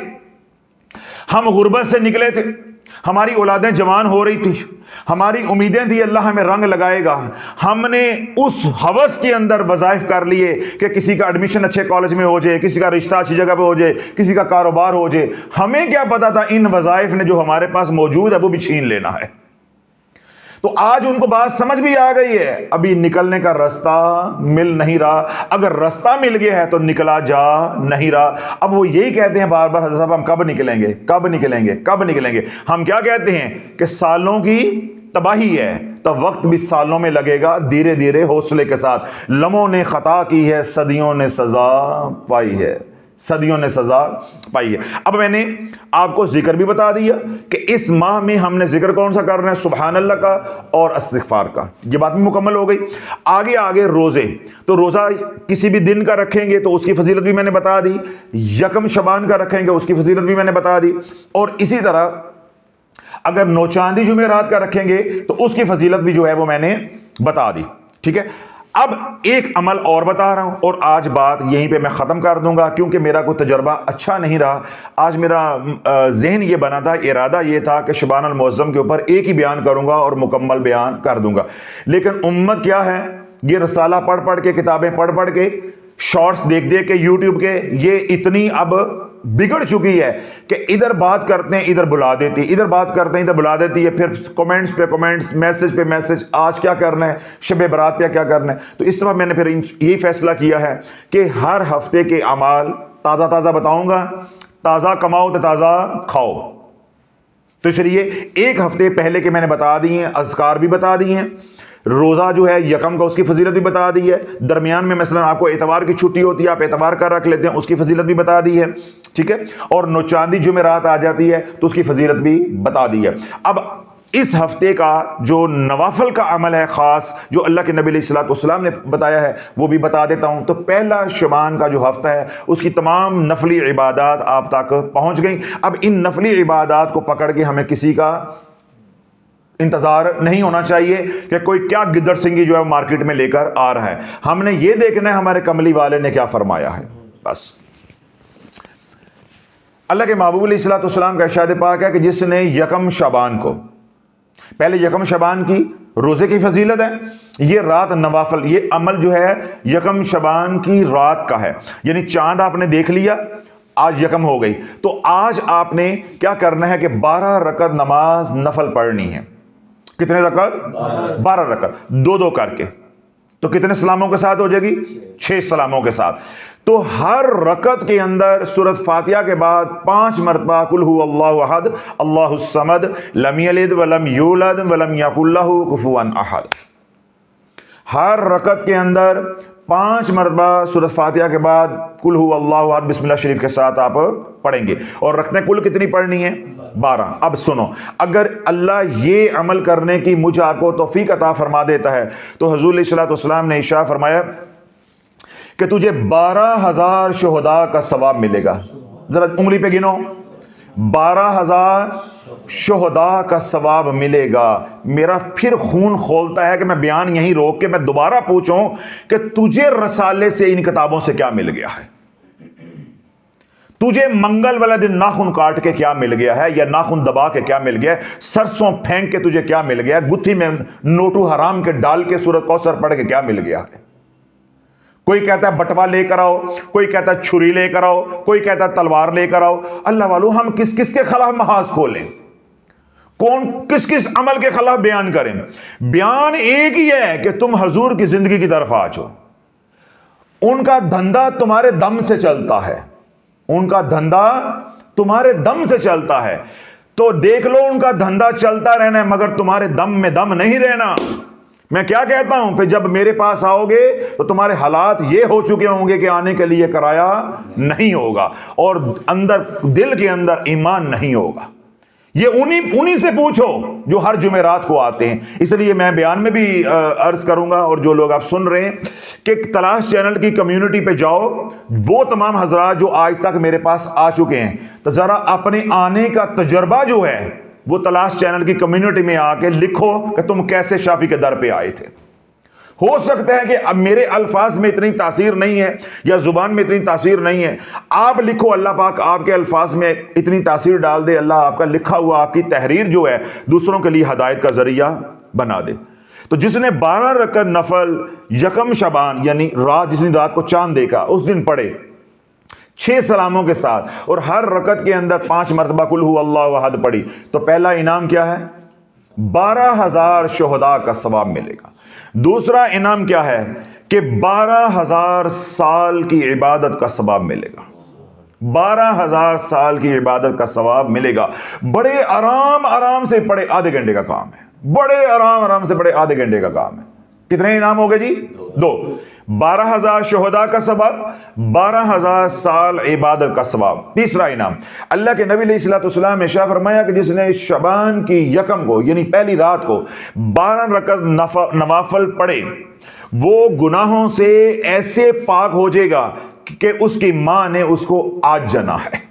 ہم غربت سے نکلے تھے، ہماری اولادیں جوان ہو رہی تھی، ہماری امیدیں تھی اللہ ہمیں رنگ لگائے گا، ہم نے اس ہوس کے اندر وظائف کر لیے کہ کسی کا ایڈمیشن اچھے کالج میں ہو جائے، کسی کا رشتہ اچھی جگہ پہ ہو جائے، کسی کا کاروبار ہو جائے۔ ہمیں کیا پتا تھا ان وظائف نے جو ہمارے پاس موجود ہے وہ بھی چھین لینا ہے۔ تو آج ان کو بات سمجھ بھی آ گئی ہے، ابھی نکلنے کا راستہ مل نہیں رہا، اگر راستہ مل گیا ہے تو نکلا جا نہیں رہا۔ اب وہ یہی کہتے ہیں بار بار حضرت صاحب ہم کب نکلیں گے۔ ہم کیا کہتے ہیں کہ سالوں کی تباہی ہے تو وقت بھی سالوں میں لگے گا، دھیرے دھیرے حوصلے کے ساتھ۔ لمحوں نے خطا کی ہے، صدیوں نے سزا پائی ہے۔ اب میں نے آپ کو ذکر بھی بتا دیا کہ اس ماہ میں ہم نے ذکر کون سا کرنا ہے، سبحان اللہ کا اور استغفار کا، یہ بات بھی مکمل ہو گئی۔ آگے روزے، تو روزہ کسی بھی دن کا رکھیں گے تو اس کی فضیلت بھی میں نے بتا دی، یکم شبان کا رکھیں گے اس کی فضیلت بھی میں نے بتا دی، اور اسی طرح اگر نوچاندی جمعرات کا رکھیں گے تو اس کی فضیلت بھی جو ہے وہ میں نے بتا دی، ٹھیک ہے۔ اب ایک عمل اور بتا رہا ہوں اور آج بات یہیں پہ میں ختم کر دوں گا، کیونکہ میرا کوئی تجربہ اچھا نہیں رہا۔ آج میرا ذہن یہ بنا تھا، ارادہ یہ تھا کہ شبان المعظم کے اوپر ایک ہی بیان کروں گا اور مکمل بیان کر دوں گا، لیکن امت کیا ہے، یہ رسالہ پڑھ کے، کتابیں پڑھ کے، شارٹس دیکھ کے، یوٹیوب کے، یہ اتنی اب بگڑ چکی ہے کہ ادھر بات کرتے ہیں ادھر بلا دیتی، ادھر بات کرتے ہیں ادھر بلا دیتی ہے، پھر کمنٹس پہ کمنٹس، میسج پہ میسج، آج کیا کرنا ہے، شب برات پہ کیا کرنا ہے۔ تو اس طرح میں نے پھر یہی فیصلہ کیا ہے کہ ہر ہفتے کے اعمال تازہ بتاؤں گا، تازہ کماؤ تو تازہ کھاؤ۔ تو اس لیے ایک ہفتے پہلے کے میں نے بتا دی ہیں، اذکار بھی بتا دی ہیں، روزہ جو ہے یکم کا اس کی فضیلت بھی بتا دی ہے، درمیان میں مثلا آپ کو اتوار کی چھٹی ہوتی ہے، آپ اتوار کا رکھ لیتے ہیں، اس کی فضیلت بھی بتا دی ہے، ٹھیک ہے، اور نوچاندی جمعرات آ جاتی ہے تو اس کی فضیلت بھی بتا دی ہے۔ اب اس ہفتے کا جو نوافل کا عمل ہے خاص، جو اللہ کے نبی علیہ الصلوۃ والسلام نے بتایا ہے، وہ بھی بتا دیتا ہوں۔ تو پہلا شبان کا جو ہفتہ ہے اس کی تمام نفلی عبادات آپ تک پہنچ گئیں۔ اب ان نفلی عبادات کو پکڑ کے ہمیں کسی کا انتظار نہیں ہونا چاہیے کہ کوئی کیا گدڑ سنگھی جو ہے مارکیٹ میں لے کر آ رہا ہے، ہم نے یہ دیکھنا ہے ہمارے کملی والے نے کیا فرمایا ہے، بس۔ اللہ کے محبوب علیہ الصلوۃ والسلام کا ارشاد پاک ہے کہ جس نے یکم شعبان کو، پہلے یکم شعبان کی روزے کی فضیلت ہے، یہ رات نوافل، یہ عمل جو ہے یکم شعبان کی رات کا ہے، یعنی چاند آپ نے دیکھ لیا، آج یکم ہو گئی، تو آج آپ نے کیا کرنا ہے کہ 12 رکعت نماز نفل پڑھنی ہے، کتنے رکعت؟ 12 رکعت، دو دو کر کے، تو کتنے سلاموں کے ساتھ ہو جائے گی؟ 6 سلاموں کے ساتھ۔ تو ہر رکعت کے اندر سورۃ فاتحہ کے بعد 5 مرتبہ قل هو اللہ احد اللہ الصمد لم یلد ولم یولد ولم یکن لہ کفوا احد۔ ہر رکعت کے اندر 5 مرتبہ سورۃ فاتحہ کے بعد قل هو اللہ احد بسم اللہ شریف کے ساتھ آپ پڑھیں گے، اور رکعتیں کل کتنی پڑھنی ہے؟ 12۔ اب سنو، اگر اللہ یہ عمل کرنے کی مجھے آپ کو توفیق عطا فرما دیتا ہے تو حضور علیہ الصلوۃ والسلام نے ارشاد فرمایا کہ تجھے 12,000 شہداء کا ثواب ملے گا۔ ذرا انگلی پہ گنو، 12,000 شہداء کا ثواب ملے گا۔ میرا پھر خون کھولتا ہے کہ میں بیان یہیں روک کے میں دوبارہ پوچھوں کہ تجھے رسالے سے ان کتابوں سے کیا مل گیا ہے؟ تجھے منگل والا دن ناخن کاٹ کے کیا مل گیا ہے، یا ناخن دبا کے کیا مل گیا ہے، سرسوں پھینک کے تجھے کیا مل گیا ہے، گتھی میں نوٹو حرام کے ڈال کے سورۃ کوثر پڑھ کے کیا مل گیا ہے؟ کوئی کہتا ہے بٹوا لے کر آؤ، کوئی کہتا ہے چھری لے کر آؤ، کوئی کہتا ہے تلوار لے کر آؤ۔ اللہ والو، ہم کس کس کے خلاف محاذ کھولیں؟ کون کس کس عمل کے خلاف بیان کریں؟ بیان ایک ہی ہے کہ تم حضور کی زندگی کی طرف آ جاؤ۔ ان کا دھندا تمہارے دم سے چلتا ہے، ان کا دھندا تمہارے دم سے چلتا ہے، تو دیکھ لو ان کا دھندا چلتا رہنا ہے مگر تمہارے دم میں دم نہیں رہنا۔ میں کیا کہتا ہوں، پھر جب میرے پاس آؤ گے تو تمہارے حالات یہ ہو چکے ہوں گے کہ آنے کے لیے کرایہ نہیں ہوگا، اور اندر دل کے اندر ایمان نہیں ہوگا۔ یہ انہی سے پوچھو جو ہر جمعرات کو آتے ہیں۔ اس لیے میں بیان میں بھی عرض کروں گا، اور جو لوگ آپ سن رہے ہیں کہ تلاش چینل کی کمیونٹی پہ جاؤ، وہ تمام حضرات جو آج تک میرے پاس آ چکے ہیں، تو ذرا اپنے آنے کا تجربہ جو ہے وہ تلاش چینل کی کمیونٹی میں آ کے لکھو کہ تم کیسے شافی کے در پہ آئے تھے۔ ہو سکتا ہے کہ اب میرے الفاظ میں اتنی تاثیر نہیں ہے یا زبان میں اتنی تاثیر نہیں ہے، آپ لکھو، اللہ پاک آپ کے الفاظ میں اتنی تاثیر ڈال دے، اللہ آپ کا لکھا ہوا، آپ کی تحریر جو ہے دوسروں کے لیے ہدایت کا ذریعہ بنا دے۔ تو جس نے 12 رکعت نفل یکم شعبان یعنی رات، جس دن رات کو چاند دیکھا اس دن پڑھے 6 سلاموں کے ساتھ، اور ہر رکعت کے اندر 5 مرتبہ قل هو اللہ احد پڑھی، تو پہلا انعام کیا ہے؟ 12,000 شہداء کا ثواب ملے گا۔ دوسرا انعام کیا ہے کہ 12,000 سال کی عبادت کا ثواب ملے گا۔ 12,000 سال کی عبادت کا ثواب ملے گا۔ بڑے آرام سے پڑے آدھے گھنٹے کا کام ہے، بڑے آرام سے پڑے آدھے گھنٹے کا کام ہے۔ کتنے انعام ہو گئے جی؟ 2۔ 12,000 شہداء کا ثواب، 12,000 سال عبادت کا ثواب۔ تیسرا انعام، اللہ کے نبی علیہ الصلوۃ والسلام نے ارشاد فرمایا کہ جس نے شعبان کی یکم کو یعنی پہلی رات کو 12 رکعت نوافل پڑھے، وہ گناہوں سے ایسے پاک ہو جائے گا کہ اس کی ماں نے اس کو آج جنا ہے۔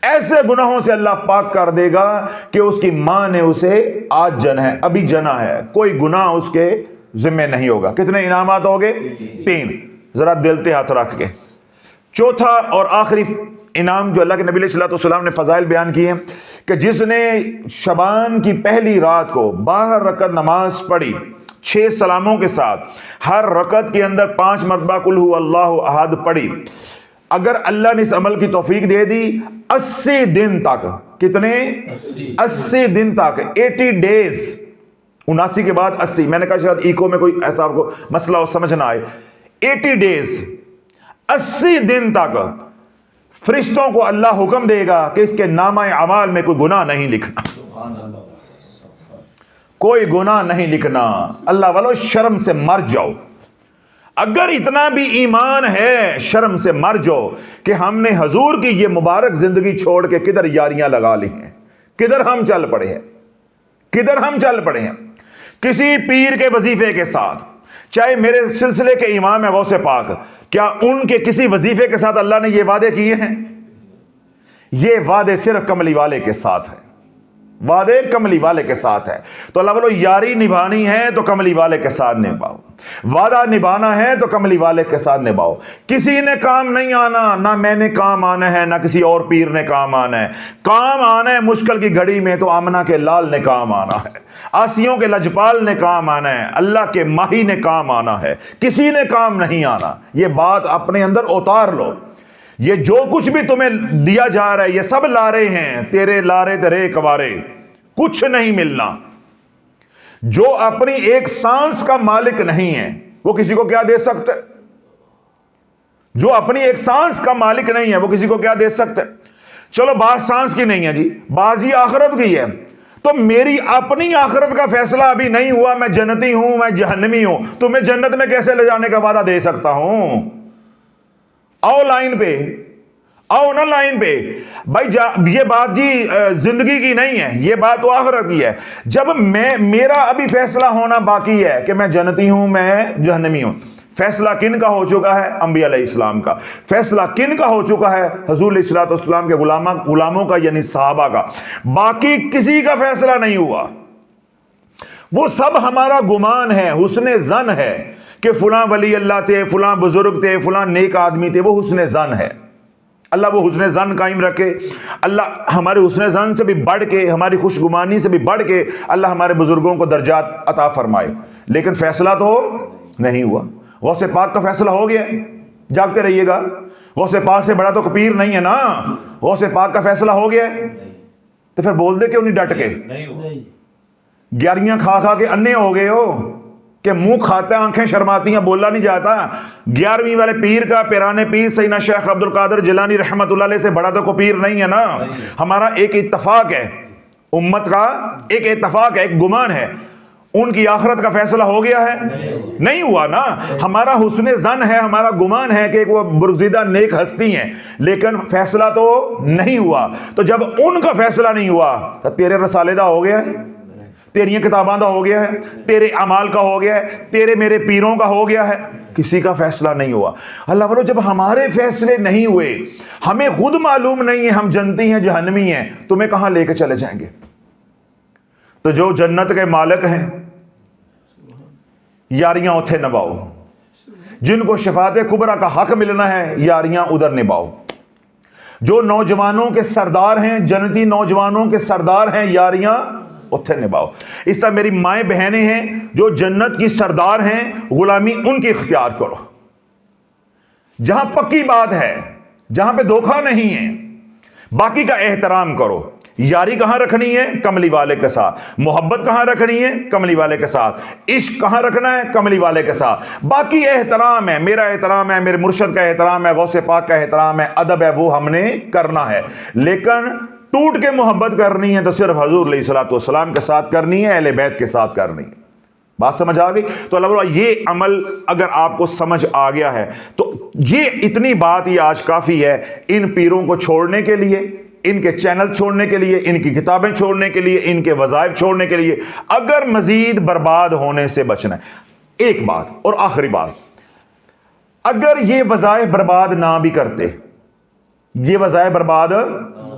ایسے گناہوں سے اللہ پاک کر دے گا کہ اس کی ماں نے اسے آج جنا ہے، ابھی جنا ہے، کوئی گناہ اس کے ذمہ نہیں ہوگا۔ کتنے انعامات ہو گئے؟ 3۔ ذرا دل پہ ہاتھ رکھ کے۔ چوتھا اور آخری انعام جو اللہ کے نبی علیہ الصلوۃ والسلام نے فضائل بیان کیے ہیں کہ جس نے شعبان کی پہلی رات کو 12 رکعت نماز پڑھی 6 سلاموں کے ساتھ، ہر رکعت کے اندر 5 مرتبہ قل هو اللہ احد پڑھی، اگر اللہ نے اس عمل کی توفیق دے دی 80 دن تک، کتنے؟ 80 دن تک، 80 ڈیز، 79 کے بعد 80، میں نے کہا شاید ایکو میں کوئی ایسا آپ کو مسئلہ ہو سمجھ نہ آئے، 80 ڈیز، 80 دن تک فرشتوں کو اللہ حکم دے گا کہ اس کے نامہ اعمال میں کوئی گناہ نہیں لکھنا، کوئی گناہ نہیں لکھنا۔ اللہ والو شرم سے مر جاؤ، اگر اتنا بھی ایمان ہے شرم سے مر جاؤ کہ ہم نے حضور کی یہ مبارک زندگی چھوڑ کے کدھر یاریاں لگا لی ہیں، کدھر ہم چل پڑے ہیں، کدھر ہم چل پڑے ہیں، کسی پیر کے وظیفے کے ساتھ، چاہے میرے سلسلے کے امام ہے غوث پاک، کیا ان کے کسی وظیفے کے ساتھ اللہ نے یہ وعدے کیے ہیں؟ یہ وعدے صرف کملی والے کے ساتھ ہیں، وعدے کملی والے کے ساتھ ہے۔ تو اللہ بولو یاری نبھانی ہے تو کملی والے کے ساتھ نبھاؤ، وعدہ نبھانا ہے تو کملی والے کے ساتھ نبھاؤ۔ کسی نے کام نہیں آنا، نہ میں نے کام آنا ہے، نہ کسی اور پیر نے کام آنا ہے۔ کام آنا ہے مشکل کی گھڑی میں تو آمنہ کے لال نے کام آنا ہے، آسیوں کے لجپال نے کام آنا ہے، اللہ کے ماہی نے کام آنا ہے، کسی نے کام نہیں آنا۔ یہ بات اپنے اندر اتار لو۔ یہ جو کچھ بھی تمہیں دیا جا رہا ہے یہ سب لارے ہیں، تیرے لارے تیرے کوارے، کچھ نہیں ملنا، جو اپنی ایک سانس کا مالک نہیں ہے وہ کسی کو کیا دے سکتا ہے؟ جو اپنی ایک سانس کا مالک نہیں ہے وہ کسی کو کیا دے سکتا ہے؟ چلو بات سانس کی نہیں ہے جی، بات جی آخرت کی ہے، تو میری اپنی آخرت کا فیصلہ ابھی نہیں ہوا، میں جنتی ہوں میں جہنمی ہوں، تو میں جنت میں کیسے لے جانے کا وعدہ دے سکتا ہوں؟ آؤ لائن پہ، آؤ نا لائن پہ بھائی، یہ بات جی زندگی کی نہیں ہے، یہ بات تو آخرت کی ہے۔ جب میرا ابھی فیصلہ ہونا باقی ہے کہ میں جنتی ہوں میں جہنمی ہوں، فیصلہ کن کا ہو چکا ہے؟ انبیاء علیہ السلام کا۔ فیصلہ کن کا ہو چکا ہے؟ حضور علیہ الصلوۃ والسلام کے غلاموں کا، یعنی صحابہ کا۔ باقی کسی کا فیصلہ نہیں ہوا، وہ سب ہمارا گمان ہے، حسن ظن ہے کہ فلاں ولی اللہ تھے، فلاں بزرگ تھے، فلاں نیک آدمی تھے، وہ حسن ظن ہے۔ اللہ وہ حسن ظن قائم رکھے، اللہ ہمارے حسن ظن سے بھی بڑھ کے، ہماری خوش گمانی سے بھی بڑھ کے اللہ ہمارے بزرگوں کو درجات عطا فرمائے، لیکن فیصلہ تو نہیں ہوا۔ غوث پاک کا فیصلہ ہو گیا، جاگتے رہیے گا، غوث پاک سے بڑا تو پیر نہیں ہے نا، غوث پاک کا فیصلہ ہو گیا، تو پھر بول دے کیوں نہیں ڈٹ کے؟ گیاریاں کھا کھا کے انے ہو گئے ہو کہ منہ کھاتا ہے آنکھیں شرماتی ہیں، بولا نہیں جاتا۔ 11ویں والے پیر کا، پیرانے پیر سیدنا شیخ عبد القادر جیلانی رحمت اللہ علیہ سے بڑا تو کوئی پیر نہیں ہے نا۔ ہمارا ایک اتفاق ہے، امت کا ایک اتفاق ہے، ایک گمان ہے، ان کی آخرت کا فیصلہ ہو گیا ہے؟ نہیں ہوا نا۔ ہمارا حسن ظن ہے، ہمارا گمان ہے کہ وہ برگزیدہ نیک ہستی ہیں، لیکن فیصلہ تو نہیں ہوا۔ تو جب ان کا فیصلہ نہیں ہوا تو تیرے رسالے دا ہو گیا ہے، تیری کتاباں دا ہو گیا ہے، تیرے اعمال کا ہو گیا ہے، تیرے میرے پیروں کا ہو گیا ہے، کسی کا فیصلہ نہیں ہوا۔ اللہ بولو جب ہمارے فیصلے نہیں ہوئے، ہمیں خود معلوم نہیں ہے ہم جنتی ہیں جہنمی ہیں، تمہیں کہاں لے کے چلے جائیں گے؟ تو جو جنت کے مالک ہیں یاریاں اتھے نبھاؤ، جن کو شفاعت کبریٰ کا حق ملنا ہے یاریاں ادھر نبھاؤ، جو نوجوانوں کے سردار ہیں، جنتی نوجوانوں کے سردار ہیں، یاریاں اتھے نبھاؤ۔ اس طرح میری مائیں بہنیں ہیں جو جنت کی سردار ہیں، غلامی ان کی اختیار کرو، جہاں پکی بات ہے، جہاں پہ دھوکہ نہیں ہے، باقی کا احترام کرو۔ یاری کہاں رکھنی ہے؟ کملی والے کے ساتھ۔ محبت کہاں رکھنی ہے؟ کملی والے کے ساتھ۔ عشق کہاں رکھنا ہے؟ کملی والے کے ساتھ۔ باقی احترام ہے، میرا احترام ہے، میرے مرشد کا احترام ہے، غوث پاک کا احترام ہے، ادب ہے، وہ ہم نے کرنا ہے، لیکن ٹوٹ کے محبت کرنی ہے تو صرف حضور علیہ الصلوۃ والسلام کے ساتھ کرنی ہے، اہل بیت کے ساتھ کرنی ہے۔ بات سمجھ آ گئی؟ تو اللہ بولا یہ عمل اگر آپ کو سمجھ آ گیا ہے تو یہ اتنی بات یہ آج کافی ہے ان پیروں کو چھوڑنے کے لیے، ان کے چینل چھوڑنے کے لیے، ان کی کتابیں چھوڑنے کے لیے، ان کے وظائف چھوڑنے کے لیے، اگر مزید برباد ہونے سے بچنا ہے۔ ایک بات اور آخری بات، اگر یہ وظائف برباد نہ بھی کرتے، یہ وظائف برباد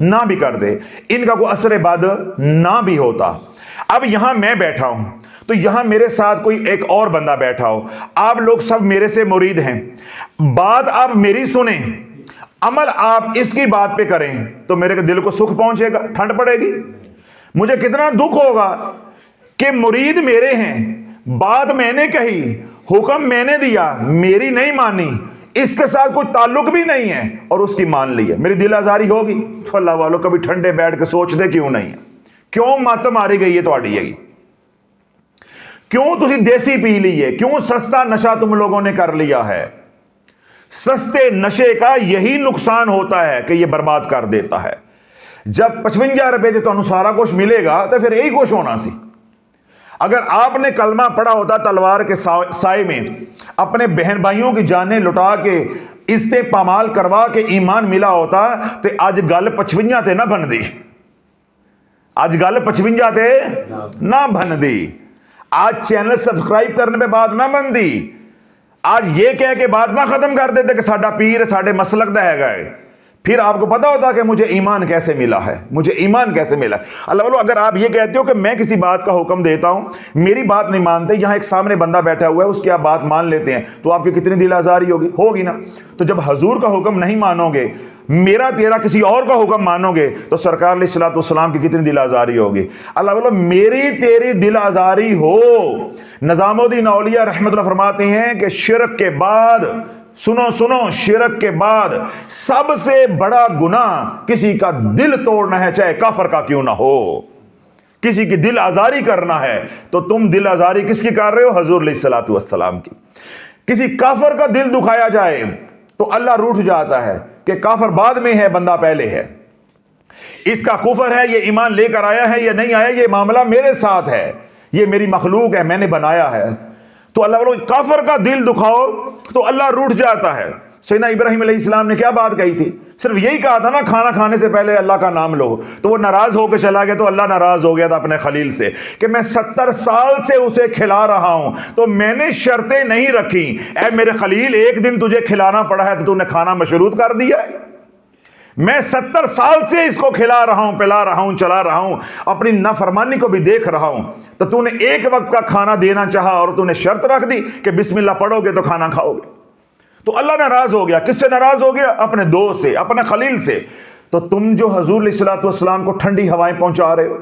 نہ بھی کر دے، ان کا کوئی اثر بد نہ بھی ہوتا، اب یہاں میں بیٹھا ہوں تو یہاں میرے ساتھ کوئی ایک اور بندہ بیٹھا ہو، آپ لوگ سب میرے سے مرید ہیں، بات آپ میری سنیں، عمل آپ اس کی بات پہ کریں تو میرے دل کو سکھ پہنچے گا، ٹھنڈ پڑے گی، مجھے کتنا دکھ ہوگا کہ مرید میرے ہیں، بات میں نے کہی، حکم میں نے دیا، میری نہیں مانی، اس کے ساتھ کوئی تعلق بھی نہیں ہے اور اس کی مان لی ہے، میری دل آزاری ہوگی؟ تو اللہ والوں کبھی ٹھنڈے بیٹھ کے سوچ دے کیوں نہیں ہے؟ کیوں مت ماری گئی ہے تہاڈی ہے؟ کیوں تسی دیسی پی لی ہے؟ کیوں سستا نشہ تم لوگوں نے کر لیا ہے؟ سستے نشے کا یہی نقصان ہوتا ہے کہ یہ برباد کر دیتا ہے۔ جب 55 روپے جو تمہیں سارا کچھ ملے گا تو پھر یہی کچھ ہونا سی۔ اگر آپ نے کلمہ پڑھا ہوتا تلوار کے سائے میں، اپنے بہن بھائیوں کی جانیں لٹا کے استے پامال کروا کے ایمان ملا ہوتا تو آج گل 55 تے نہ بن دی، آج گل 55 تے نہ بن دی، آج چینل سبسکرائب کرنے پہ بات نہ بن دی، آج یہ کہہ کے بات نہ ختم کر دیتے کہ ساڈا پیر ساڈے مسلک دا ہے گئے، پھر آپ کو پتا ہوتا کہ مجھے ایمان کیسے ملا ہے، مجھے ایمان کیسے ملا۔ اللہ بولو اگر آپ یہ کہتے ہو کہ میں کسی بات کا حکم دیتا ہوں، میری بات نہیں مانتے، یہاں ایک سامنے بندہ بیٹھا ہوا ہے، اس کی آپ بات مان لیتے ہیں، تو آپ کی کتنی دل آزاری ہوگی نا۔ تو جب حضور کا حکم نہیں مانو گے، میرا تیرا کسی اور کا حکم مانو گے، تو سرکار علیہ الصلوۃ والسلام کی کتنی دل آزاری ہوگی۔ اللہ بولو میری تیری دل آزاری ہو۔ نظام الدین اولیاء رحمت اللہ فرماتے ہیں کہ شرک کے بعد، سنو شرک کے بعد سب سے بڑا گناہ کسی کا دل توڑنا ہے، چاہے کافر کا کیوں نہ ہو، کسی کی دل آزاری کرنا ہے تو تم دل آزاری کس کی کر رہے ہو؟ حضور علیہ الصلوۃ والسلام کی. کسی کافر کا دل دکھایا جائے تو اللہ روٹھ جاتا ہے کہ کافر بعد میں ہے، بندہ پہلے ہے. اس کا کفر ہے، یہ ایمان لے کر آیا ہے یا نہیں آیا، یہ معاملہ میرے ساتھ ہے، یہ میری مخلوق ہے، میں نے بنایا ہے. تو اللہ بولو کافر کا دل دکھاؤ تو اللہ روٹھ جاتا ہے. سیدنا ابراہیم علیہ السلام نے کیا بات کہی تھی؟ صرف یہی کہا تھا نا کھانا کھانے سے پہلے اللہ کا نام لو. تو وہ ناراض ہو کے چلا گیا، تو اللہ ناراض ہو گیا تھا اپنے خلیل سے کہ میں 70 سال سے اسے کھلا رہا ہوں تو میں نے شرطیں نہیں رکھی. اے میرے خلیل، ایک دن تجھے کھلانا پڑا ہے تو تو نے کھانا مشروط کر دیا ہے. میں 70 سال سے اس کو کھلا رہا ہوں، پلا رہا ہوں، چلا رہا ہوں، اپنی نافرمانی کو بھی دیکھ رہا ہوں، تو تو نے ایک وقت کا کھانا دینا چاہا اور تو نے شرط رکھ دی کہ بسم اللہ پڑھو گے تو کھانا کھاؤ گے. تو اللہ ناراض ہو گیا. کس سے ناراض ہو گیا؟ اپنے دوست سے، اپنے خلیل سے. تو تم جو حضور علیہ الصلوۃ والسلام کو ٹھنڈی ہوائیں پہنچا رہے ہو،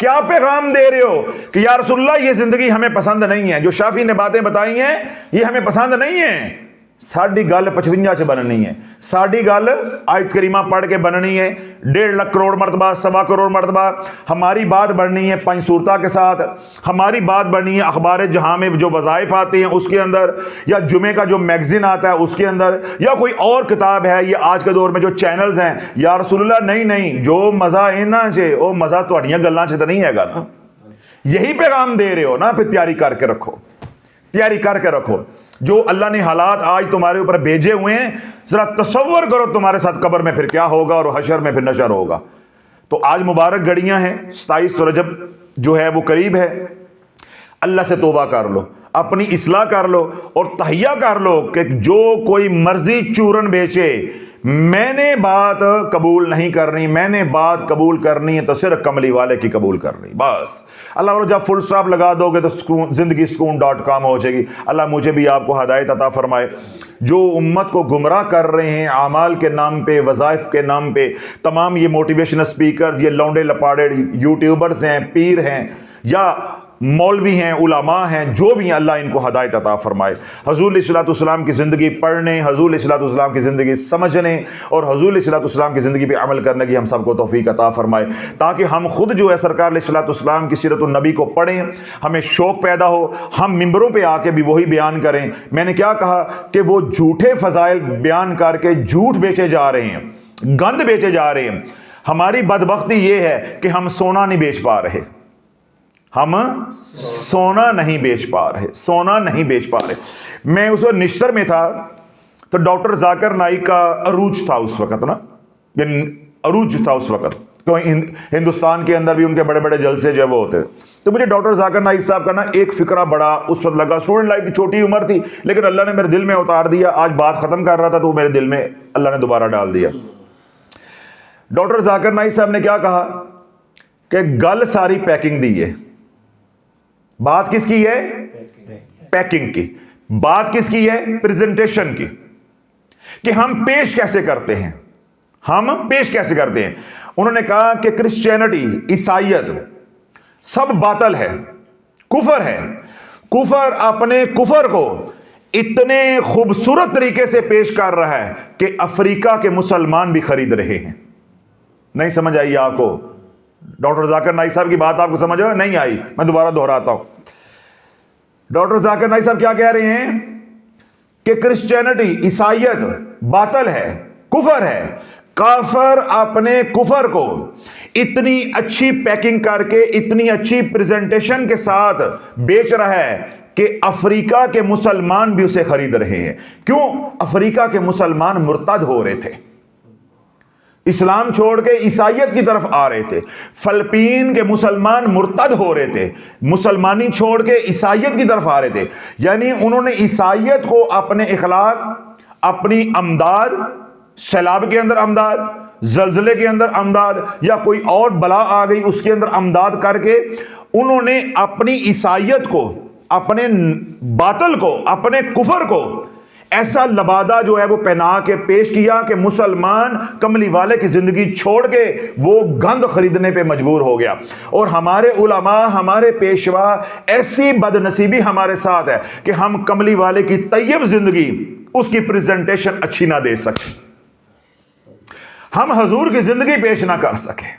کیا پیغام دے رہے ہو کہ یا رسول اللہ یہ زندگی ہمیں پسند نہیں ہے، جو شافی نے باتیں بتائی ہیں یہ ہمیں پسند نہیں ہے. ساڑھی گل 55 سے بننی ہے، ساڑھی گل آیت کریمہ پڑھ کے بننی ہے 1.5 لاکھ کروڑ مرتبہ، 1.25 کروڑ مرتبہ. ہماری بات بڑھنی ہے 5 صورتہ کے ساتھ، ہماری بات بڑھنی ہے اخبار جہاں میں جو وظائف آتے ہیں اس کے اندر، یا جمعے کا جو میگزین آتا ہے اس کے اندر، یا کوئی اور کتاب ہے. یہ آج کے دور میں جو چینلز ہیں، یا رسول اللہ نہیں، جو مزہ انہاں سے وہ مزہ تہاڈیاں گلاں سے تو نہیں ہے گا نا. یہی پیغام دے رہے ہو نا. پھر تیاری کر کے رکھو، تیاری کر کے رکھو. جو اللہ نے حالات آج تمہارے اوپر بھیجے ہوئے ہیں، ذرا تصور کرو تمہارے ساتھ قبر میں پھر کیا ہوگا اور حشر میں پھر نشر ہوگا. تو آج مبارک گھڑیاں ہیں، 27 رجب جو ہے وہ قریب ہے. اللہ سے توبہ کر لو، اپنی اصلاح کر لو اور تہیہ کر لو کہ جو کوئی مرضی چورن بیچے، میں نے بات قبول نہیں کرنی. میں نے بات قبول کرنی ہے تو صرف کملی والے کی قبول کرنی، بس. اللہ والو جب فل سٹاپ لگا دو گے تو زندگی سکون.com ہو جائے گی. اللہ مجھے بھی آپ کو ہدایت عطا فرمائے. جو امت کو گمراہ کر رہے ہیں اعمال کے نام پہ، وظائف کے نام پہ، تمام یہ موٹیویشن اسپیکر، یہ لونڈے لپاڑے یوٹیوبرز ہیں، پیر ہیں یا مولوی ہیں، علماء ہیں، جو بھی ہیں، اللہ ان کو ہدایت عطا فرمائے. حضور علیہ الصلوۃ والسلام کی زندگی پڑھنے، حضور علیہ الصلوۃ والسلام کی زندگی سمجھنے اور حضور علیہ الصلوۃ والسلام کی زندگی پہ عمل کرنے کی ہم سب کو توفیق عطا فرمائے، تاکہ ہم خود جو ہے سرکار علیہ الصلوۃ والسلام کی سیرت النبی کو پڑھیں، ہمیں شوق پیدا ہو، ہم ممبروں پہ آ کے بھی وہی بیان کریں. میں نے کیا کہا کہ وہ جھوٹے فضائل بیان کر کے جھوٹ بیچے جا رہے ہیں، گند بیچے جا رہے ہیں. ہماری بدبختی یہ ہے کہ ہم سونا نہیں بیچ پا رہے، ہم سونا نہیں بیچ پا رہے، سونا نہیں بیچ پا رہے. میں اس وقت نشتر میں تھا تو ڈاکٹر ذاکر نائک کا عروج تھا اس وقت نا، عروج تھا اس وقت. ہندوستان کے اندر بھی ان کے بڑے بڑے جلسے جو وہ ہوتے. تو مجھے ڈاکٹر ذاکر نائک صاحب کا نا ایک فکرہ بڑا اس وقت لگا. اسٹوڈنٹ لائف کی چھوٹی عمر تھی لیکن اللہ نے میرے دل میں اتار دیا. آج بات ختم کر رہا تھا تو میرے دل میں اللہ نے دوبارہ ڈال دیا. ڈاکٹر ذاکر نائک صاحب نے کیا کہا کہ گل ساری پیکنگ دی ہے. بات کس کی ہے؟ پیکنگ کی. بات کس کی ہے؟ پریزنٹیشن کی، کہ ہم پیش کیسے کرتے ہیں، ہم پیش کیسے کرتے ہیں. انہوں نے کہا کہ کرسچینٹی، عیسائیت سب باطل ہے، کفر ہے. کفر اپنے کفر کو اتنے خوبصورت طریقے سے پیش کر رہا ہے کہ افریقہ کے مسلمان بھی خرید رہے ہیں. نہیں سمجھ آئی آپ کو؟ ڈاکٹر ذاکر نائک صاحب کی بات آپ کو سمجھ نہیں آئی؟ میں دوبارہ دہراتا ہوں. ڈاکٹر ذاکر نائک صاحب کیا کہہ رہے ہیں کہ کرسچینٹی، عیسائیت باطل ہے، کفر ہے. کافر اپنے کفر کو اتنی اچھی پیکنگ کر کے، اتنی اچھی پریزنٹیشن کے ساتھ بیچ رہا ہے کہ افریقہ کے مسلمان بھی اسے خرید رہے ہیں. کیوں؟ افریقہ کے مسلمان مرتد ہو رہے تھے، اسلام چھوڑ کے عیسائیت کی طرف آ رہے تھے. فلپین کے مسلمان مرتد ہو رہے تھے، مسلمانی چھوڑ کے عیسائیت کی طرف آ رہے تھے. یعنی انہوں نے عیسائیت کو اپنے اخلاق، اپنی امداد، سیلاب کے اندر امداد، زلزلے کے اندر امداد، یا کوئی اور بلا آ گئی اس کے اندر امداد کر کے انہوں نے اپنی عیسائیت کو، اپنے باطل کو، اپنے کفر کو ایسا لبادہ جو ہے وہ پہنا کے پیش کیا کہ مسلمان کملی والے کی زندگی چھوڑ کے وہ گند خریدنے پہ مجبور ہو گیا. اور ہمارے علماء، ہمارے پیشوا، ایسی بد نصیبی ہمارے ساتھ ہے کہ ہم کملی والے کی طیب زندگی، اس کی پریزنٹیشن اچھی نہ دے سکے، ہم حضور کی زندگی پیش نہ کر سکے.